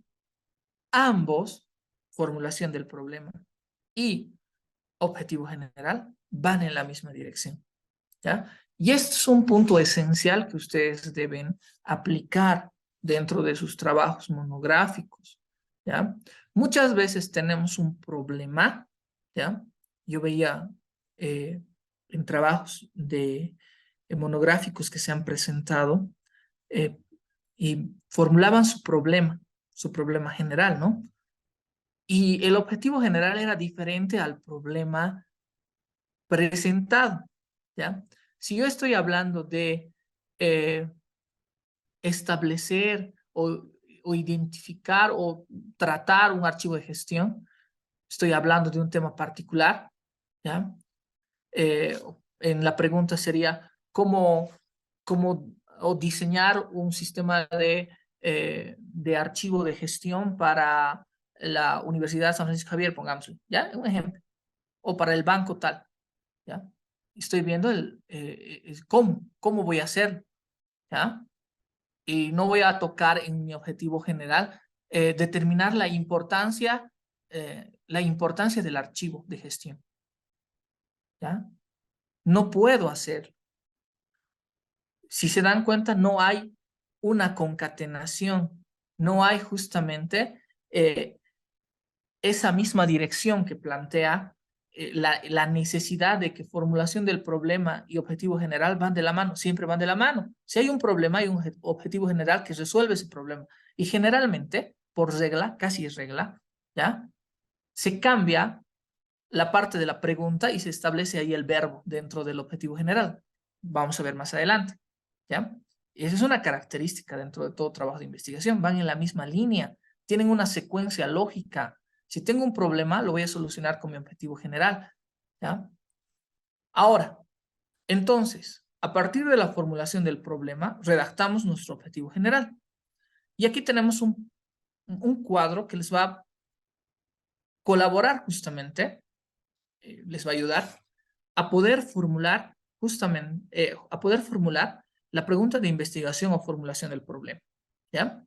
S2: Ambos, formulación del problema y objetivo general, van en la misma dirección, ¿ya? Y este es un punto esencial que ustedes deben aplicar dentro de sus trabajos monográficos, ¿ya? Muchas veces tenemos un problema, ¿ya? Yo veía en trabajos monográficos que se han presentado, y formulaban su problema general, ¿no? Y el objetivo general era diferente al problema presentado, ¿ya? Si yo estoy hablando de establecer o identificar o tratar un archivo de gestión, estoy hablando de un tema particular, ¿ya? En la pregunta sería, ¿cómo o diseñar un sistema de archivo de gestión para la Universidad de San Francisco Javier, pongámoslo, ¿ya? Un ejemplo. O para el banco tal, ¿ya? Estoy viendo cómo voy a hacer, ¿ya? Y no voy a tocar en mi objetivo general determinar la importancia del archivo de gestión, ¿ya? No puedo hacer. Si se dan cuenta, no hay una concatenación, no hay justamente esa misma dirección que plantea la necesidad de que formulación del problema y objetivo general van de la mano, siempre van de la mano. Si hay un problema, hay un objetivo general que resuelve ese problema. Y generalmente, por regla, casi es regla, ¿ya? Se cambia la parte de la pregunta y se establece ahí el verbo dentro del objetivo general. Vamos a ver más adelante, ¿ya? Y esa es una característica dentro de todo trabajo de investigación. Van en la misma línea, tienen una secuencia lógica. Si tengo un problema, lo voy a solucionar con mi objetivo general, ¿ya? Ahora, entonces, a partir de la formulación del problema, redactamos nuestro objetivo general. Y aquí tenemos un cuadro que les va a colaborar justamente, les va a ayudar a poder formular justamente, a poder formular la pregunta de investigación o formulación del problema, ¿ya?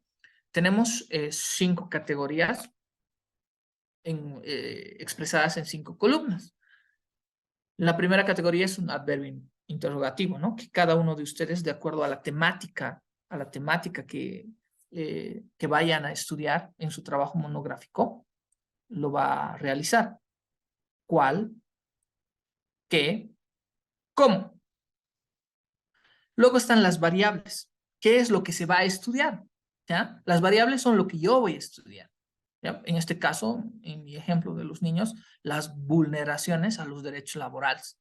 S2: Tenemos 5 categorías expresadas en 5 columnas. La primera categoría es un adverbio interrogativo, ¿no? Que cada uno de ustedes, de acuerdo a la temática que vayan a estudiar en su trabajo monográfico, lo va a realizar. ¿Cuál? ¿Qué? ¿Cómo? Luego están las variables. ¿Qué es lo que se va a estudiar? ¿Ya? Las variables son lo que yo voy a estudiar. ¿Ya? En este caso, en mi ejemplo de los niños, las vulneraciones a los derechos laborales.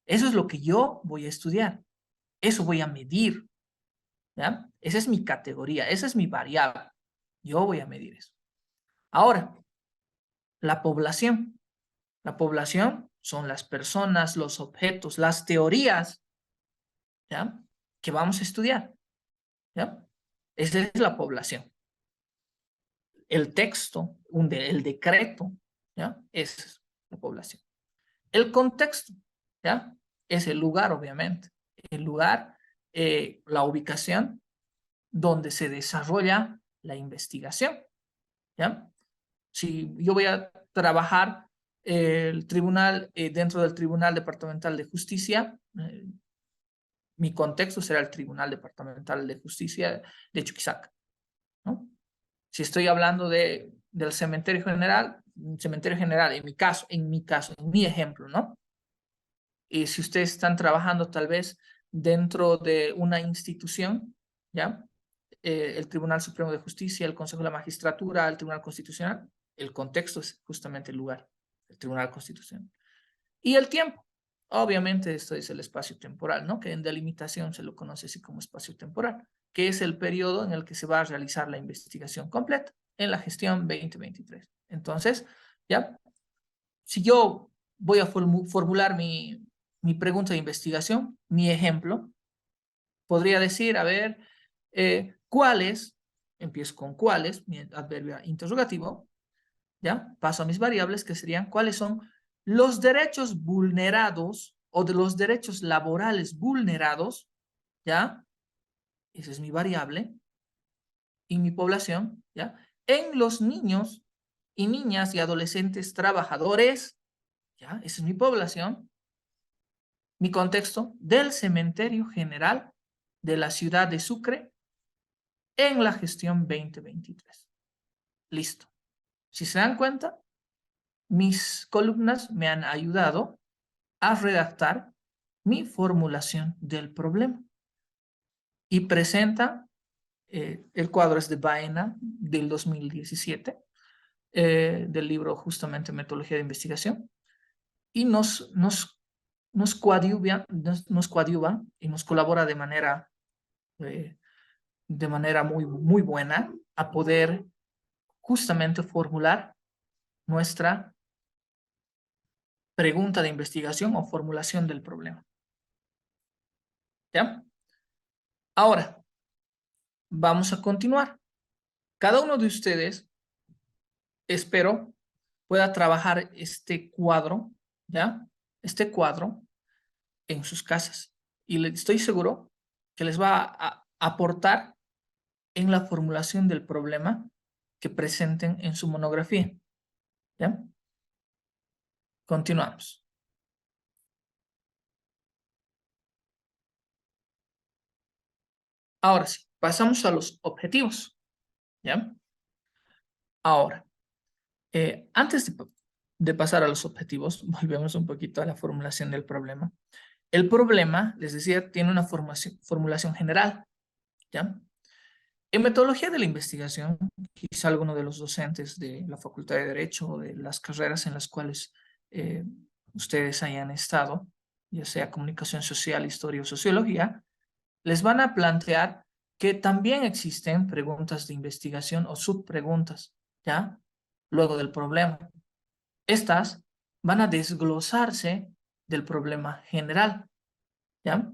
S2: Eso es lo que yo voy a estudiar. Eso voy a medir. ¿Ya? Esa es mi categoría, esa es mi variable. Yo voy a medir eso. Ahora, la población. La población son las personas, los objetos, las teorías, ¿ya? Que vamos a estudiar, ¿ya? Esa es la población. El texto, el decreto, ¿ya? Es la población. El contexto, ¿ya? Es el lugar, obviamente. El lugar, la ubicación donde se desarrolla la investigación, ¿ya? Si yo voy a trabajar dentro del Tribunal Departamental de Justicia, mi contexto será el Tribunal Departamental de Justicia de Chuquisaca, ¿no? Si estoy hablando del cementerio general, en mi ejemplo, ¿no? Y si ustedes están trabajando tal vez dentro de una institución, ¿ya? El Tribunal Supremo de Justicia, el Consejo de la Magistratura, el Tribunal Constitucional, el contexto es justamente el lugar, el Tribunal Constitucional. Y el tiempo, obviamente esto es el espacio temporal, ¿no? Que en delimitación se lo conoce así como espacio temporal, que es el periodo en el que se va a realizar la investigación completa en la gestión 2023. Entonces, ¿ya? Si yo voy a formular mi pregunta de investigación, mi ejemplo, podría decir, a ver, ¿cuáles? Empiezo con cuáles, mi adverbio interrogativo, ¿ya? Paso a mis variables que serían cuáles son los derechos vulnerados o de los derechos laborales vulnerados, ¿ya? Esa es mi variable. Y mi población, ¿ya? En los niños y niñas y adolescentes trabajadores, ¿ya? Esa es mi población. Mi contexto del cementerio general de la ciudad de Sucre en la gestión 2023. Listo. Si se dan cuenta, mis columnas me han ayudado a redactar mi formulación del problema. Y presenta, el cuadro es de Baena del 2017, del libro justamente Metodología de Investigación, y nos coadyuva y nos colabora de manera muy buena a poder justamente formular nuestra pregunta de investigación o formulación del problema. ¿Ya? Ahora, vamos a continuar. Cada uno de ustedes, espero, pueda trabajar este cuadro, ¿ya? Este cuadro en sus casas. Y estoy seguro que les va a aportar en la formulación del problema que presenten en su monografía. ¿Ya? Continuamos. Ahora sí, pasamos a los objetivos. ¿Ya? Ahora, antes de pasar a los objetivos, volvemos un poquito a la formulación del problema. El problema, les decía, tiene una formulación general. ¿Ya? En metodología de la investigación, quizá alguno de los docentes de la Facultad de Derecho o de las carreras en las cuales ustedes hayan estado, ya sea comunicación social, historia o sociología, les van a plantear que también existen preguntas de investigación o subpreguntas, ¿ya? Luego del problema. Estas van a desglosarse del problema general, ¿ya?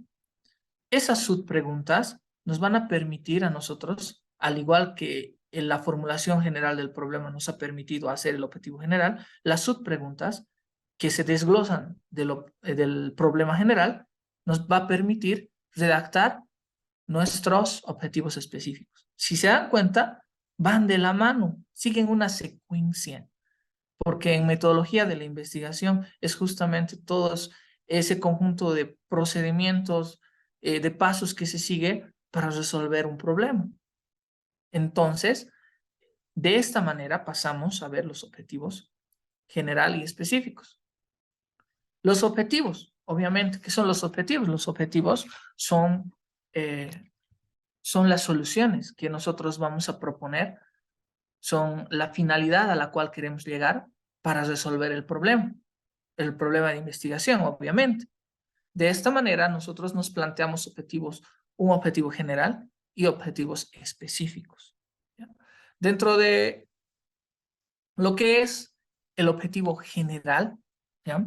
S2: Esas subpreguntas nos van a permitir a nosotros, al igual que en la formulación general del problema nos ha permitido hacer el objetivo general, las subpreguntas que se desglosan del problema general nos va a permitir redactar nuestros objetivos específicos. Si se dan cuenta, van de la mano, siguen una secuencia, porque en metodología de la investigación es justamente todo ese conjunto de procedimientos, de pasos que se sigue para resolver un problema. Entonces, de esta manera pasamos a ver los objetivos general y específicos. Los objetivos, obviamente, ¿qué son los objetivos? Los objetivos son las soluciones que nosotros vamos a proponer, son la finalidad a la cual queremos llegar para resolver el problema de investigación, obviamente. De esta manera, nosotros nos planteamos objetivos, un objetivo general y objetivos específicos. ¿Ya? Dentro de lo que es el objetivo general, ¿ya?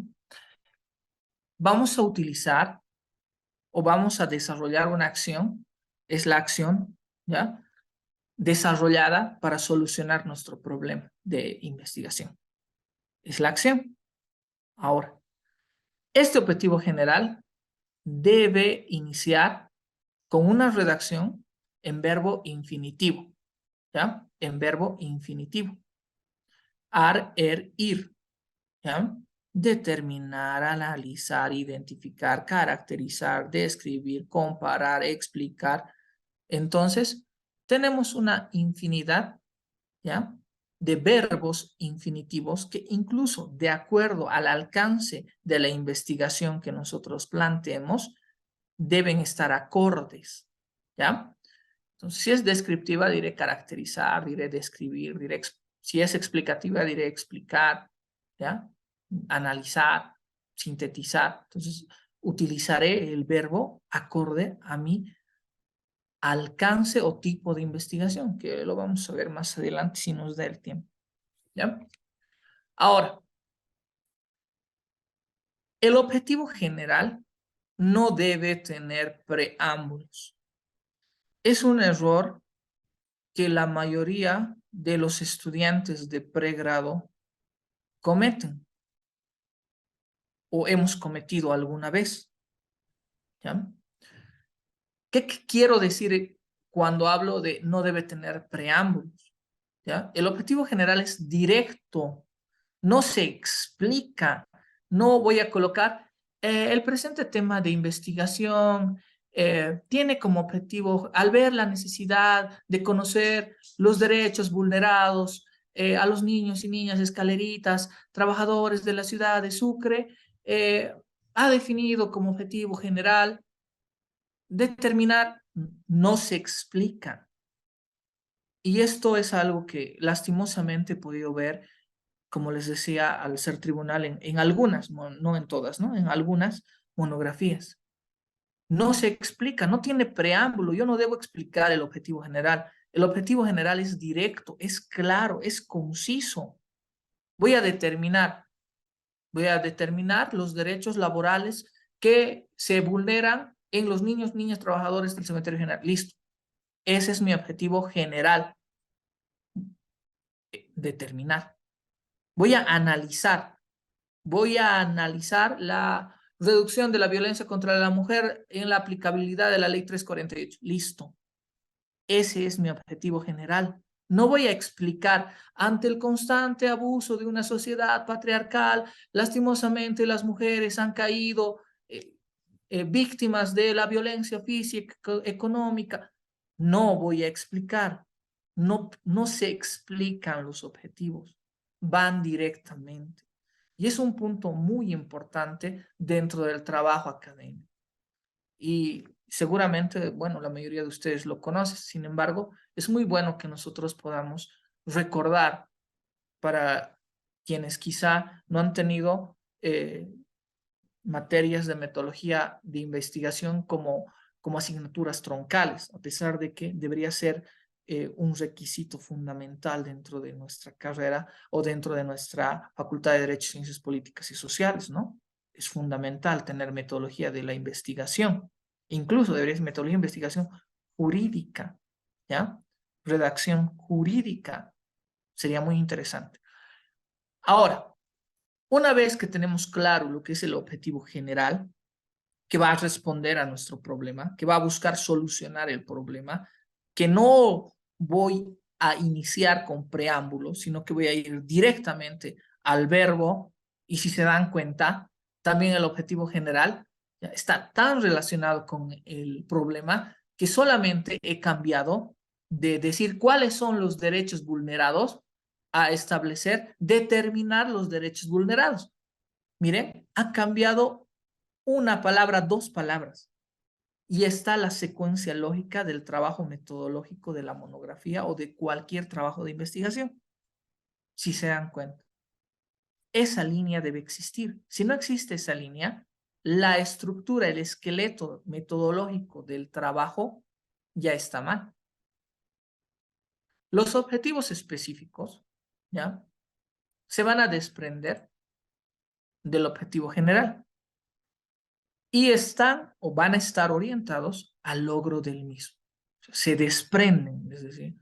S2: Vamos a utilizar o vamos a desarrollar una acción, es la acción, ¿ya? Desarrollada para solucionar nuestro problema de investigación. Es la acción. Ahora, este objetivo general debe iniciar con una redacción en verbo infinitivo, ¿ya? En verbo infinitivo. Ar, ir, ¿ya? Determinar, analizar, identificar, caracterizar, describir, comparar, explicar. Entonces, tenemos una infinidad, ¿ya? De verbos infinitivos que incluso de acuerdo al alcance de la investigación que nosotros planteemos, deben estar acordes, ¿ya? Entonces, si es descriptiva, diré caracterizar, diré describir, si es explicativa, diré explicar, ¿ya? Analizar, sintetizar. Entonces, utilizaré el verbo acorde a mi alcance o tipo de investigación, que lo vamos a ver más adelante si nos da el tiempo, ¿ya? Ahora, el objetivo general no debe tener preámbulos. Es un error que la mayoría de los estudiantes de pregrado cometen o hemos cometido alguna vez, ¿ya? ¿Qué quiero decir cuando hablo de no debe tener preámbulos? ¿Ya? El objetivo general es directo, no se explica, no voy a colocar el presente tema de investigación, tiene como objetivo, al ver la necesidad de conocer los derechos vulnerados a los niños y niñas escaleritas, trabajadores de la ciudad de Sucre, ha definido como objetivo general determinar, no se explica. Y esto es algo que lastimosamente he podido ver, como les decía, al ser tribunal en algunas, no en todas, ¿no? En algunas monografías. No se explica, no tiene preámbulo. Yo no debo explicar el objetivo general. El objetivo general es directo, es claro, es conciso. Voy a determinar los derechos laborales que se vulneran en los niños, niñas trabajadores del cementerio general. Listo. Ese es mi objetivo general. Determinar. Voy a analizar la reducción de la violencia contra la mujer en la aplicabilidad de la ley 348. Listo. Ese es mi objetivo general. No voy a explicar, ante el constante abuso de una sociedad patriarcal, lastimosamente las mujeres han caído víctimas de la violencia física, económica. No voy a explicar. No se explican los objetivos. Van directamente. Y es un punto muy importante dentro del trabajo académico. Y seguramente, bueno, la mayoría de ustedes lo conocen. Sin embargo, es muy bueno que nosotros podamos recordar para quienes quizá no han tenido materias de metodología de investigación como asignaturas troncales, a pesar de que debería ser un requisito fundamental dentro de nuestra carrera o dentro de nuestra Facultad de Derecho, Ciencias Políticas y Sociales, ¿no? Es fundamental tener metodología de la investigación. Incluso debería ser metodología de investigación jurídica, ¿ya? Redacción jurídica. Sería muy interesante. Ahora, una vez que tenemos claro lo que es el objetivo general, que va a responder a nuestro problema, que va a buscar solucionar el problema, que no voy a iniciar con preámbulo, sino que voy a ir directamente al verbo, y si se dan cuenta, también el objetivo general ya está tan relacionado con el problema que solamente he cambiado de decir cuáles son los derechos vulnerados a establecer, determinar los derechos vulnerados. Miren, ha cambiado una palabra, dos palabras. Y está la secuencia lógica del trabajo metodológico de la monografía o de cualquier trabajo de investigación. Si se dan cuenta. Esa línea debe existir. Si no existe esa línea, la estructura, el esqueleto metodológico del trabajo ya está mal. Los objetivos específicos, ¿ya? Se van a desprender del objetivo general y están o van a estar orientados al logro del mismo. Se desprenden, es decir,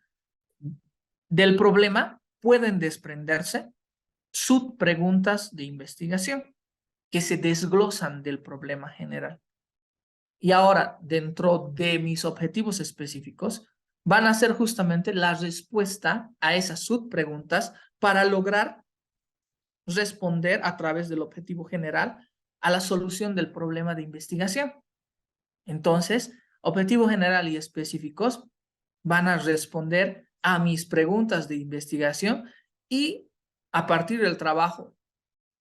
S2: del problema pueden desprenderse subpreguntas de investigación que se desglosan del problema general. Y ahora, dentro de mis objetivos específicos, van a ser justamente la respuesta a esas subpreguntas para lograr responder a través del objetivo general a la solución del problema de investigación. Entonces, objetivo general y específicos van a responder a mis preguntas de investigación y a partir del trabajo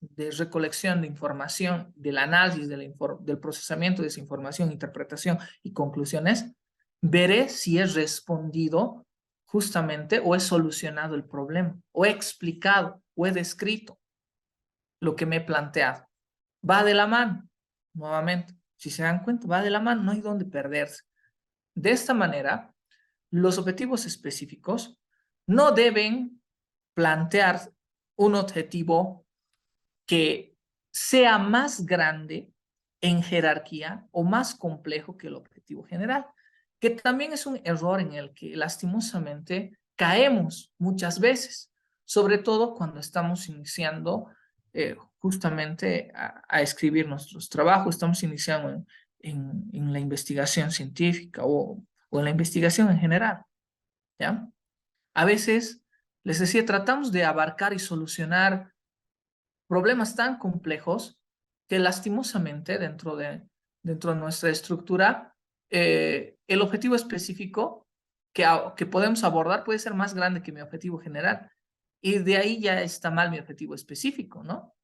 S2: de recolección de información, del análisis del procesamiento de esa información, interpretación y conclusiones, veré si he respondido justamente o he solucionado el problema, o he explicado, o he descrito lo que me he planteado. Va de la mano, nuevamente. Si se dan cuenta, va de la mano, no hay dónde perderse. De esta manera, los objetivos específicos no deben plantear un objetivo que sea más grande en jerarquía o más complejo que el objetivo general, que también es un error en el que lastimosamente caemos muchas veces, sobre todo cuando estamos iniciando justamente a escribir nuestros trabajos, estamos iniciando en la investigación científica o en la investigación en general, ¿ya? A veces, les decía, tratamos de abarcar y solucionar problemas tan complejos que lastimosamente dentro de nuestra estructura, el objetivo específico que podemos abordar puede ser más grande que mi objetivo general. Y de ahí ya está mal mi objetivo específico, ¿no?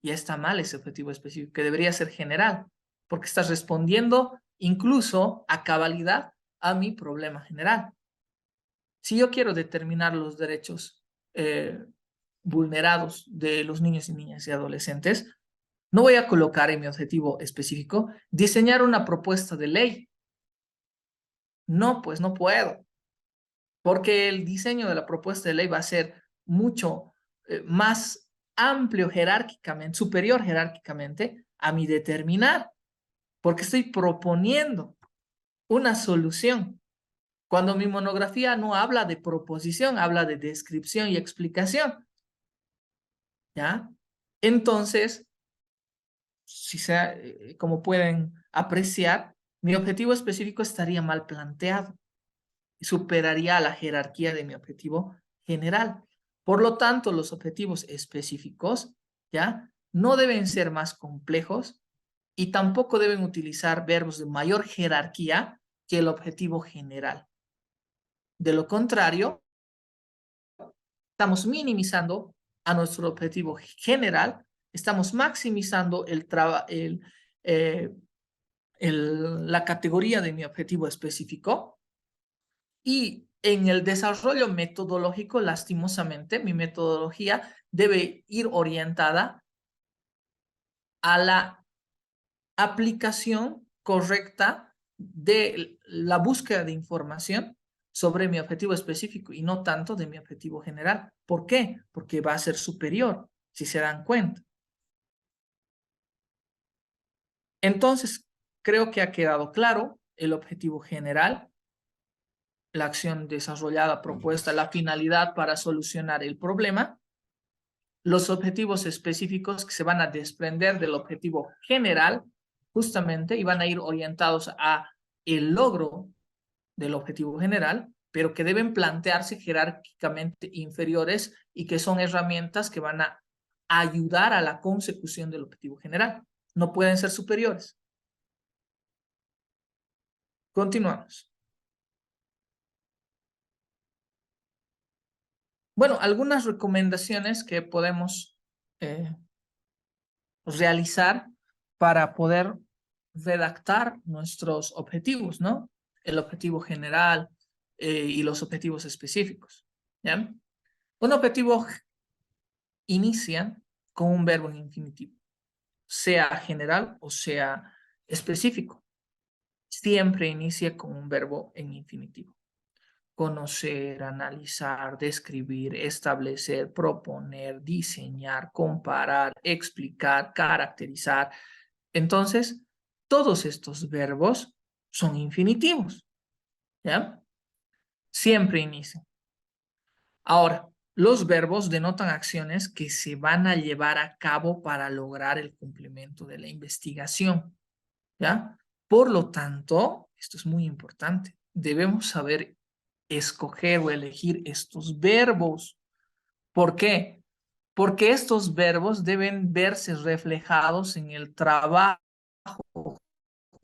S2: ya está mal ese objetivo específico, que debería ser general, porque estás respondiendo incluso a cabalidad a mi problema general. Si yo quiero determinar los derechos vulnerados de los niños y niñas y adolescentes, no voy a colocar en mi objetivo específico diseñar una propuesta de ley. No, pues no puedo, porque el diseño de la propuesta de ley va a ser mucho más amplio jerárquicamente, superior jerárquicamente a mi determinar, porque estoy proponiendo una solución. Cuando mi monografía no habla de proposición, habla de descripción y explicación. ¿Ya? Entonces, si como pueden apreciar, mi objetivo específico estaría mal planteado y superaría a la jerarquía de mi objetivo general. Por lo tanto, los objetivos específicos, ¿ya? No deben ser más complejos y tampoco deben utilizar verbos de mayor jerarquía que el objetivo general. De lo contrario, estamos minimizando a nuestro objetivo general, estamos maximizando la categoría de mi objetivo específico, y en el desarrollo metodológico, lastimosamente, mi metodología debe ir orientada a la aplicación correcta de la búsqueda de información sobre mi objetivo específico y no tanto de mi objetivo general. ¿Por qué? Porque va a ser superior, si se dan cuenta. Entonces, creo que ha quedado claro el objetivo general, la acción desarrollada, propuesta, la finalidad para solucionar el problema, los objetivos específicos que se van a desprender del objetivo general, justamente, y van a ir orientados a el logro del objetivo general, pero que deben plantearse jerárquicamente inferiores y que son herramientas que van a ayudar a la consecución del objetivo general. No pueden ser superiores. Continuamos. Bueno, algunas recomendaciones que podemos realizar para poder redactar nuestros objetivos, ¿no? El objetivo general y los objetivos específicos, ¿ya? Un objetivo inicia con un verbo en infinitivo, sea general o sea específico. Siempre inicia con un verbo en infinitivo. Conocer, analizar, describir, establecer, proponer, diseñar, comparar, explicar, caracterizar. Entonces, todos estos verbos son infinitivos, ¿ya? Siempre inician. Ahora, los verbos denotan acciones que se van a llevar a cabo para lograr el cumplimiento de la investigación, ¿ya? Por lo tanto, esto es muy importante, debemos saber escoger o elegir estos verbos. ¿Por qué? Porque estos verbos deben verse reflejados en el trabajo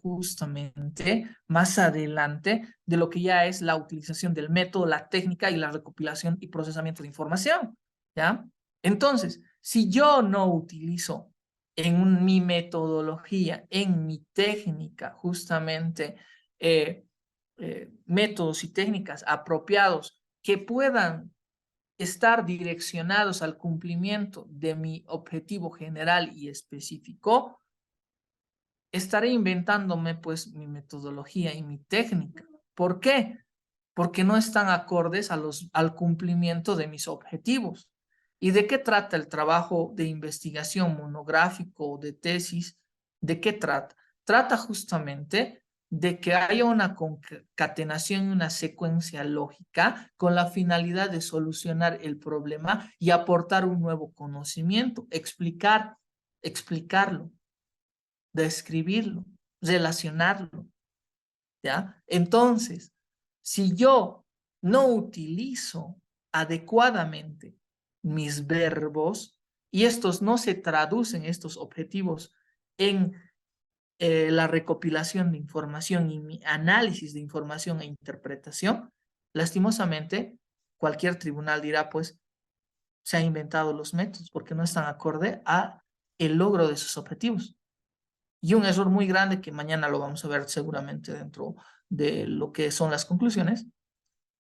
S2: justamente más adelante de lo que ya es la utilización del método, la técnica y la recopilación y procesamiento de información, ¿ya? Entonces, si yo no utilizo en mi metodología, en mi técnica, justamente métodos y técnicas apropiados que puedan estar direccionados al cumplimiento de mi objetivo general y específico, estaré inventándome pues mi metodología y mi técnica. ¿Por qué? Porque no están acordes al cumplimiento de mis objetivos. ¿Y de qué trata el trabajo de investigación monográfico o de tesis? ¿De qué trata? Trata justamente de que haya una concatenación y una secuencia lógica con la finalidad de solucionar el problema y aportar un nuevo conocimiento, explicarlo, describirlo, relacionarlo, ¿ya? Entonces, si yo no utilizo adecuadamente mis verbos y estos no se traducen, estos objetivos, en la recopilación de información y mi análisis de información e interpretación, lastimosamente, cualquier tribunal dirá, pues, se ha inventado los métodos porque no están acorde a el logro de sus objetivos. Y un error muy grande que mañana lo vamos a ver seguramente dentro de lo que son las conclusiones,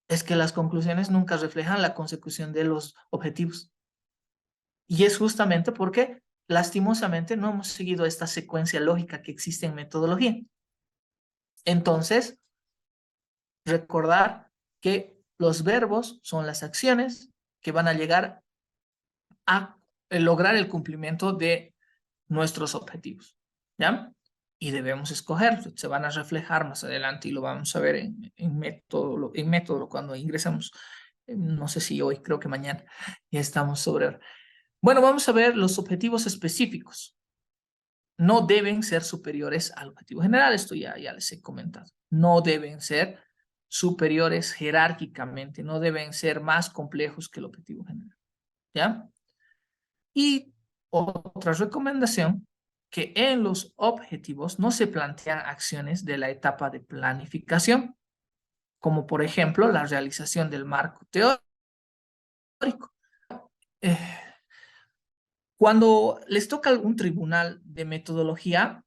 S2: es que las conclusiones nunca reflejan la consecución de los objetivos. Y es justamente porque, lastimosamente, no hemos seguido esta secuencia lógica que existe en metodología. Entonces, recordar que los verbos son las acciones que van a llegar a lograr el cumplimiento de nuestros objetivos, ¿ya? Y debemos escogerlos, se van a reflejar más adelante y lo vamos a ver en método cuando ingresamos, no sé si hoy, creo que mañana, ya estamos sobre. Bueno, vamos a ver los objetivos específicos. No deben ser superiores al objetivo general, esto ya les he comentado. No deben ser superiores jerárquicamente, no deben ser más complejos que el objetivo general, ¿ya? Y otra recomendación, que en los objetivos no se plantean acciones de la etapa de planificación, como por ejemplo la realización del marco teórico. Cuando les toca algún tribunal de metodología,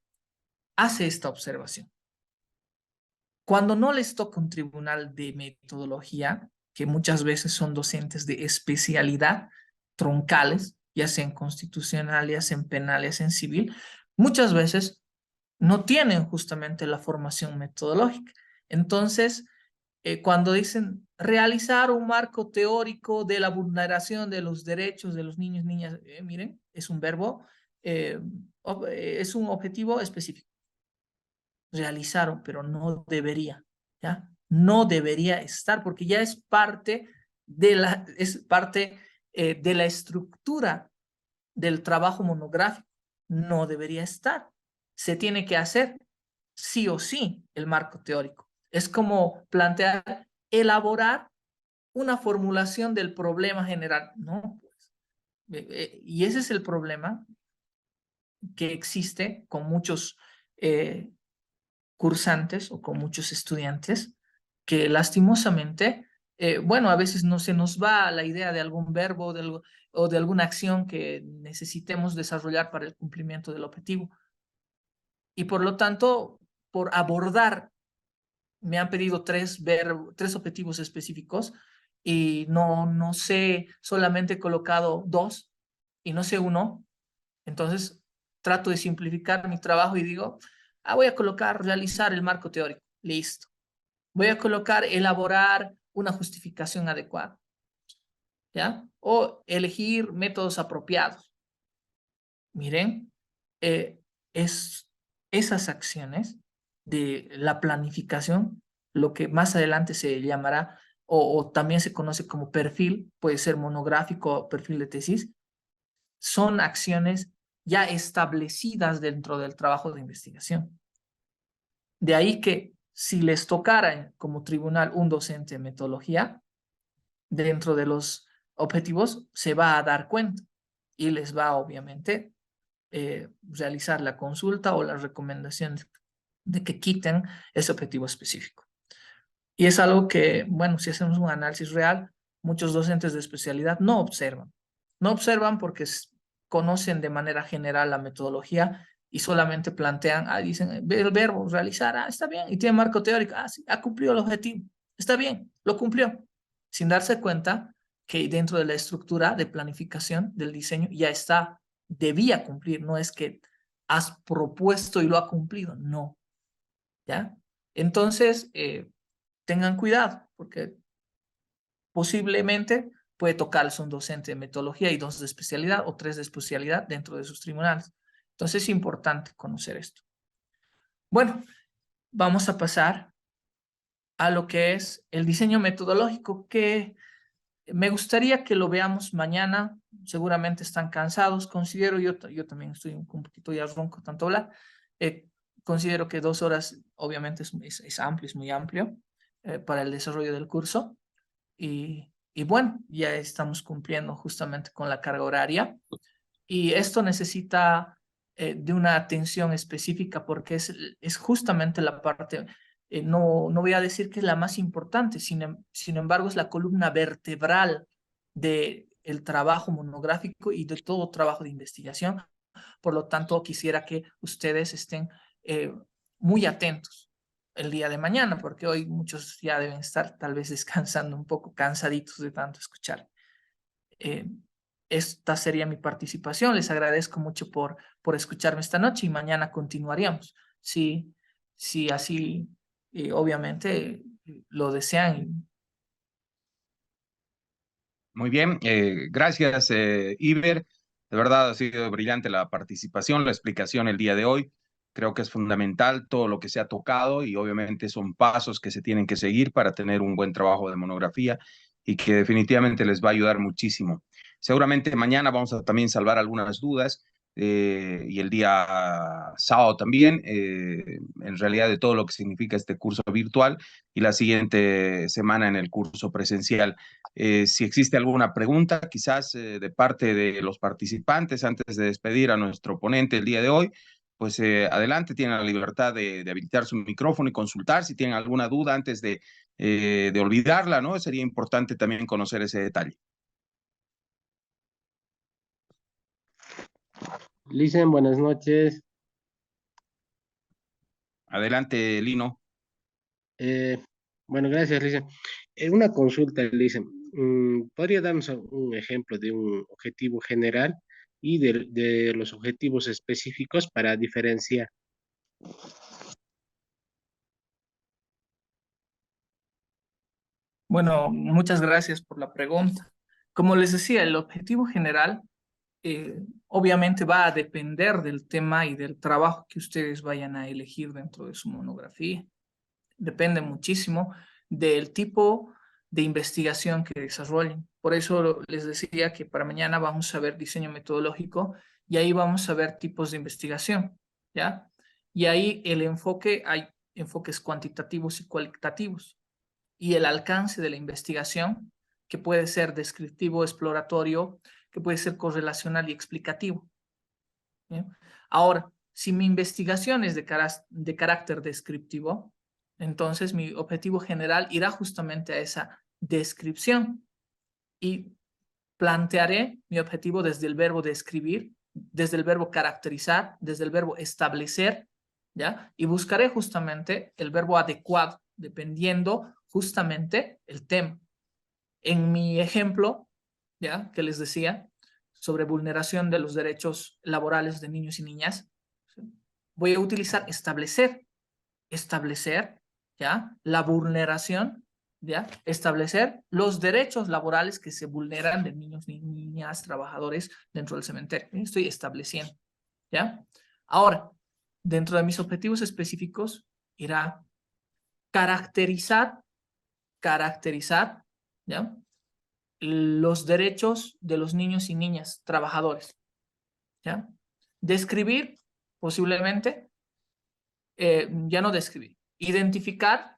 S2: hace esta observación. Cuando no les toca un tribunal de metodología, que muchas veces son docentes de especialidad, troncales, ya sea en constitucional, ya sea en penal, ya sea en civil, muchas veces no tienen justamente la formación metodológica. Entonces, cuando dicen realizar un marco teórico de la vulneración de los derechos de los niños y niñas, miren, es un verbo, es un objetivo específico. Realizaron, pero no debería, ¿ya? No debería estar porque ya es parte de la estructura del trabajo monográfico. No debería estar. Se tiene que hacer sí o sí el marco teórico. Es como plantear, elaborar una formulación del problema general. No, pues. Y ese es el problema que existe con muchos cursantes o con muchos estudiantes que lastimosamente, bueno, a veces no se nos va la idea de algún verbo o de alguna acción que necesitemos desarrollar para el cumplimiento del objetivo. Y por lo tanto, por abordar, me han pedido tres objetivos específicos y no sé, solamente he colocado 2 y no sé uno. Entonces, trato de simplificar mi trabajo y digo, voy a colocar realizar el marco teórico. Listo. Voy a colocar elaborar una justificación adecuada, ¿ya? O elegir métodos apropiados. Miren, esas acciones de la planificación, lo que más adelante se llamará, o también se conoce como perfil, puede ser monográfico o perfil de tesis, son acciones ya establecidas dentro del trabajo de investigación. De ahí que si les tocara como tribunal un docente de metodología, dentro de los objetivos se va a dar cuenta y les va obviamente realizar la consulta o la recomendación de que quiten ese objetivo específico. Y es algo que, bueno, si hacemos un análisis real, muchos docentes de especialidad no observan. No observan porque conocen de manera general la metodología y solamente plantean, dicen el verbo realizar, está bien, y tiene marco teórico, sí, ha cumplido el objetivo, está bien, lo cumplió, sin darse cuenta que dentro de la estructura de planificación del diseño ya está, debía cumplir, no es que has propuesto y lo ha cumplido, no, ¿ya? Entonces, tengan cuidado, porque posiblemente puede tocarles un docente de metodología y 2 de especialidad o 3 de especialidad dentro de sus tribunales. Entonces es importante conocer esto. Bueno, vamos a pasar a lo que es el diseño metodológico, que me gustaría que lo veamos mañana. Seguramente están cansados, considero, yo también estoy un poquito ya ronco tanto hablar. Considero que 2 horas obviamente es amplio, es muy amplio para el desarrollo del curso. Y bueno, ya estamos cumpliendo justamente con la carga horaria. Y esto necesita de una atención específica porque es justamente la parte, no voy a decir que es la más importante, sin embargo es la columna vertebral del trabajo monográfico y de todo trabajo de investigación, Por lo tanto, quisiera que ustedes estén muy atentos el día de mañana, porque hoy muchos ya deben estar tal vez descansando un poco, cansaditos de tanto escuchar. Esta sería mi participación. Les agradezco mucho por escucharme esta noche y mañana continuaríamos. Si así, obviamente, lo desean.
S1: Muy bien, gracias, Iber. De verdad ha sido brillante la participación, la explicación el día de hoy. Creo que es fundamental todo lo que se ha tocado y obviamente son pasos que se tienen que seguir para tener un buen trabajo de monografía y que definitivamente les va a ayudar muchísimo. Seguramente mañana vamos a también salvar algunas dudas y el día sábado también, en realidad de todo lo que significa este curso virtual y la siguiente semana en el curso presencial. Si existe alguna pregunta, quizás de parte de los participantes, antes de despedir a nuestro ponente el día de hoy, pues adelante, tienen la libertad de habilitar su micrófono y consultar si tienen alguna duda antes de olvidarla, ¿no? Sería importante también conocer ese detalle.
S3: Licen, buenas noches.
S1: Adelante, Lino.
S3: Eh, bueno, gracias, Licen. Una consulta, Licen. ¿Podría darnos un ejemplo de un objetivo general y de los objetivos específicos para diferenciar?
S2: Bueno, muchas gracias por la pregunta. Como les decía, el objetivo general obviamente va a depender del tema y del trabajo que ustedes vayan a elegir dentro de su monografía. Depende muchísimo del tipo de investigación que desarrollen. Por eso les decía que para mañana vamos a ver diseño metodológico y ahí vamos a ver tipos de investigación, ¿ya? Y ahí hay enfoques cuantitativos y cualitativos. Y el alcance de la investigación, que puede ser descriptivo, exploratorio, que puede ser correlacional y explicativo. ¿Bien? Ahora, si mi investigación es de carácter descriptivo, entonces mi objetivo general irá justamente a esa descripción y plantearé mi objetivo desde el verbo describir, desde el verbo caracterizar, desde el verbo establecer, ¿ya? Y buscaré justamente el verbo adecuado, dependiendo justamente el tema. En mi ejemplo, ¿ya? Que les decía, sobre vulneración de los derechos laborales de niños y niñas, voy a utilizar establecer, ¿ya? La vulneración, ¿ya? Establecer los derechos laborales que se vulneran de niños y niñas trabajadores dentro del cementerio. Estoy estableciendo, ¿ya? Ahora, dentro de mis objetivos específicos, irá caracterizar, ¿ya? Los derechos de los niños y niñas trabajadores, ¿ya? Describir, posiblemente, ya no describir, identificar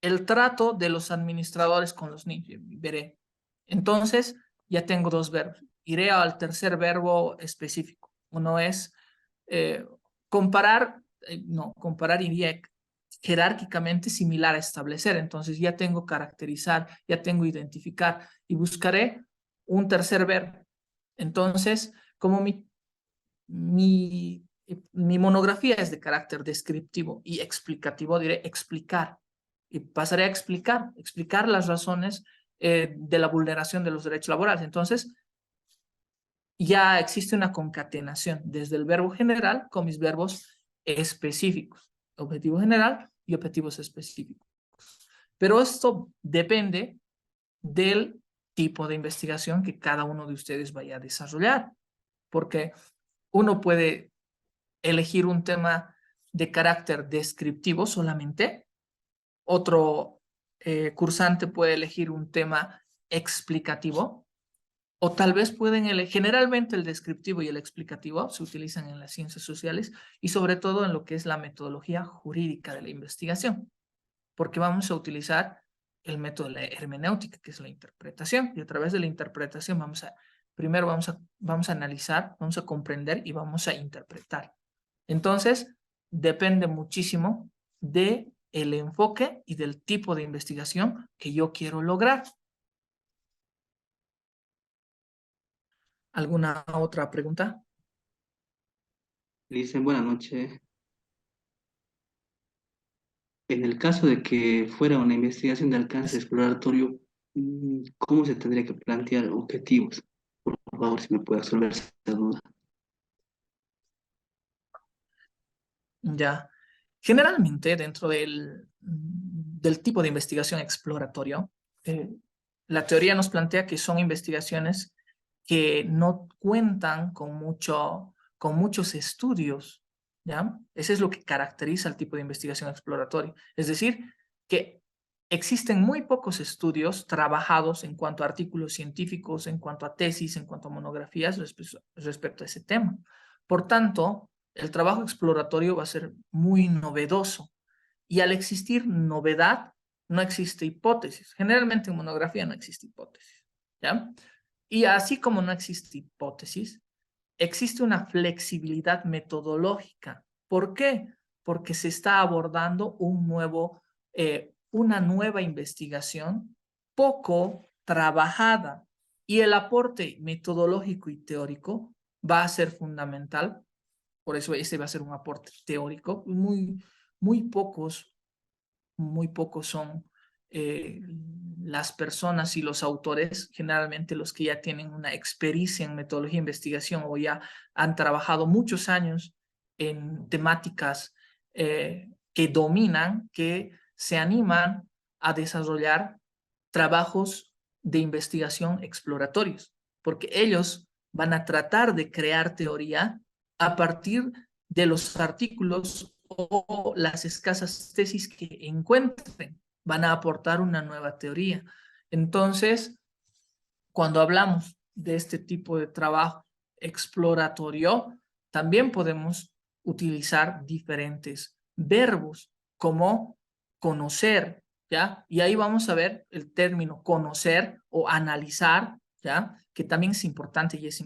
S2: el trato de los administradores con los niños, veré. Entonces, ya tengo dos verbos. Iré al tercer verbo específico. Uno es comparar, comparar iría jerárquicamente similar a establecer. Entonces ya tengo caracterizar, ya tengo identificar y buscaré un tercer verbo. Entonces, como mi monografía es de carácter descriptivo y explicativo, diré explicar. Y pasaré a explicar las razones de la vulneración de los derechos laborales. Entonces, ya existe una concatenación desde el verbo general con mis verbos específicos. Objetivo general y objetivos específicos. Pero esto depende del tipo de investigación que cada uno de ustedes vaya a desarrollar. Porque uno puede elegir un tema de carácter descriptivo solamente. Otro cursante puede elegir un tema explicativo. O tal vez pueden elegir, generalmente el descriptivo y el explicativo se utilizan en las ciencias sociales y sobre todo en lo que es la metodología jurídica de la investigación, porque vamos a utilizar el método de la hermenéutica, que es la interpretación, y a través de la interpretación primero vamos a analizar, vamos a comprender y vamos a interpretar. Entonces, depende muchísimo del enfoque y del tipo de investigación que yo quiero lograr. ¿Alguna otra pregunta?
S4: Dicen, buenas noches. En el caso de que fuera una investigación de alcance exploratorio, ¿cómo se tendría que plantear objetivos? Por favor, si me puede resolver esa duda.
S2: Ya. Generalmente, dentro del tipo de investigación exploratorio, la teoría nos plantea que son investigaciones que no cuentan con muchos estudios, ¿ya? Ese es lo que caracteriza el tipo de investigación exploratoria. Es decir, que existen muy pocos estudios trabajados en cuanto a artículos científicos, en cuanto a tesis, en cuanto a monografías respecto a ese tema. Por tanto, el trabajo exploratorio va a ser muy novedoso. Y al existir novedad, no existe hipótesis. Generalmente en monografía no existe hipótesis, ¿ya? Y así como no existe hipótesis, existe una flexibilidad metodológica. ¿Por qué? Porque se está abordando una nueva investigación poco trabajada y el aporte metodológico y teórico va a ser fundamental. Por eso ese va a ser un aporte teórico. Muy pocos son eh, las personas y los autores, generalmente los que ya tienen una experiencia en metodología de investigación o ya han trabajado muchos años en temáticas que dominan, que se animan a desarrollar trabajos de investigación exploratorios, porque ellos van a tratar de crear teoría a partir de los artículos o las escasas tesis que encuentren. Van a aportar una nueva teoría. Entonces, cuando hablamos de este tipo de trabajo exploratorio, también podemos utilizar diferentes verbos como conocer, ¿ya? Y ahí vamos a ver el término conocer o analizar, ¿ya? Que también es importante y es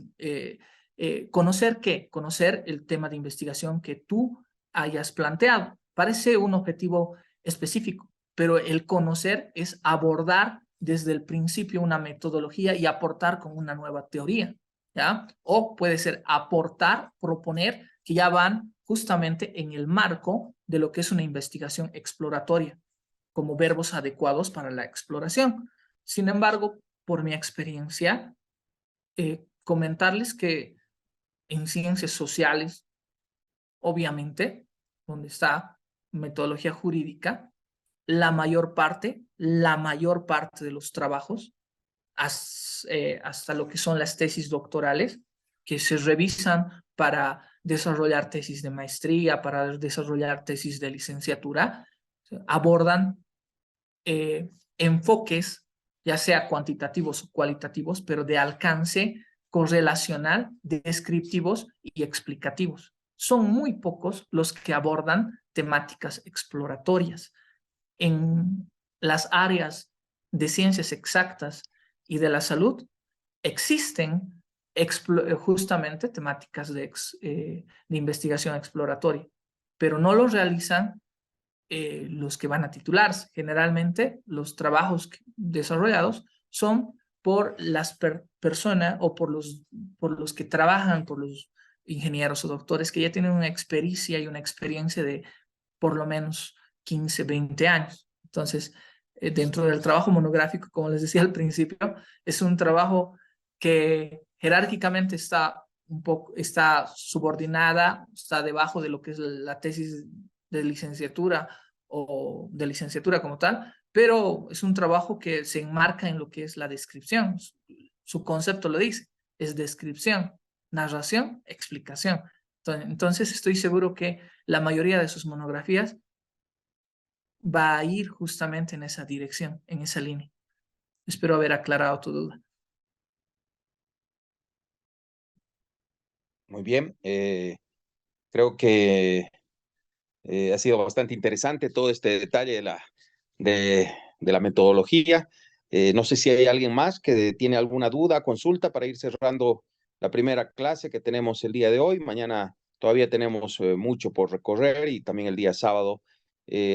S2: conocer qué, conocer el tema de investigación que tú hayas planteado. Parece un objetivo específico, pero el conocer es abordar desde el principio una metodología y aportar con una nueva teoría, ¿ya? O puede ser aportar, proponer, que ya van justamente en el marco de lo que es una investigación exploratoria, como verbos adecuados para la exploración. Sin embargo, por mi experiencia, comentarles que en ciencias sociales, obviamente, donde está metodología jurídica, la mayor parte de los trabajos, hasta lo que son las tesis doctorales, que se revisan para desarrollar tesis de maestría, para desarrollar tesis de licenciatura, abordan enfoques, ya sea cuantitativos o cualitativos, pero de alcance correlacional, descriptivos y explicativos. Son muy pocos los que abordan temáticas exploratorias. En las áreas de ciencias exactas y de la salud existen justamente temáticas de investigación exploratoria, pero no lo realizan los que van a titularse. Generalmente los trabajos desarrollados son por las personas o por los que trabajan, por los ingenieros o doctores que ya tienen una experiencia y una experiencia de por lo menos 15, 20 años. Entonces, dentro del trabajo monográfico, como les decía al principio, es un trabajo que jerárquicamente está subordinada, está debajo de lo que es la tesis de licenciatura o de licenciatura como tal, pero es un trabajo que se enmarca en lo que es la descripción. Su concepto lo dice, es descripción, narración, explicación. Entonces estoy seguro que la mayoría de sus monografías va a ir justamente en esa dirección, en esa línea. Espero haber aclarado tu duda.
S1: Muy bien, creo que ha sido bastante interesante todo este detalle de la metodología. No sé si hay alguien más que tiene alguna duda, consulta para ir cerrando la primera clase que tenemos el día de hoy. Mañana todavía tenemos mucho por recorrer y también el día sábado.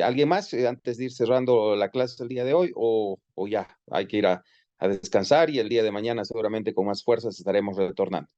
S1: ¿Alguien más antes de ir cerrando la clase el día de hoy o ya hay que ir a descansar y el día de mañana seguramente con más fuerzas estaremos retornando?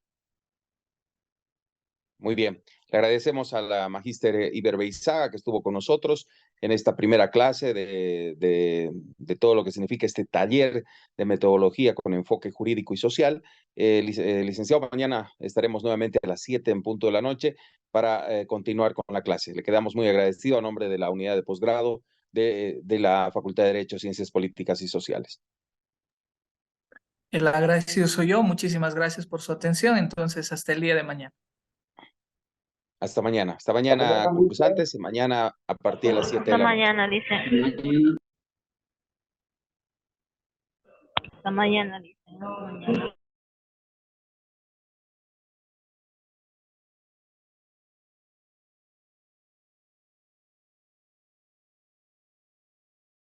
S1: Muy bien. Le agradecemos a la magíster Iber Beizaga que estuvo con nosotros en esta primera clase de todo lo que significa este taller de metodología con enfoque jurídico y social. Licenciado, mañana estaremos nuevamente a las 7 en punto de la noche para continuar con la clase. Le quedamos muy agradecidos a nombre de la unidad de posgrado de la Facultad de Derecho, Ciencias Políticas y Sociales.
S2: El agradecido soy yo. Muchísimas gracias por su atención. Entonces, hasta el día de mañana.
S1: Hasta mañana, concursantes. Mañana a partir de las 7 de la noche.
S5: Hasta mañana, dice. Hasta mañana, dice.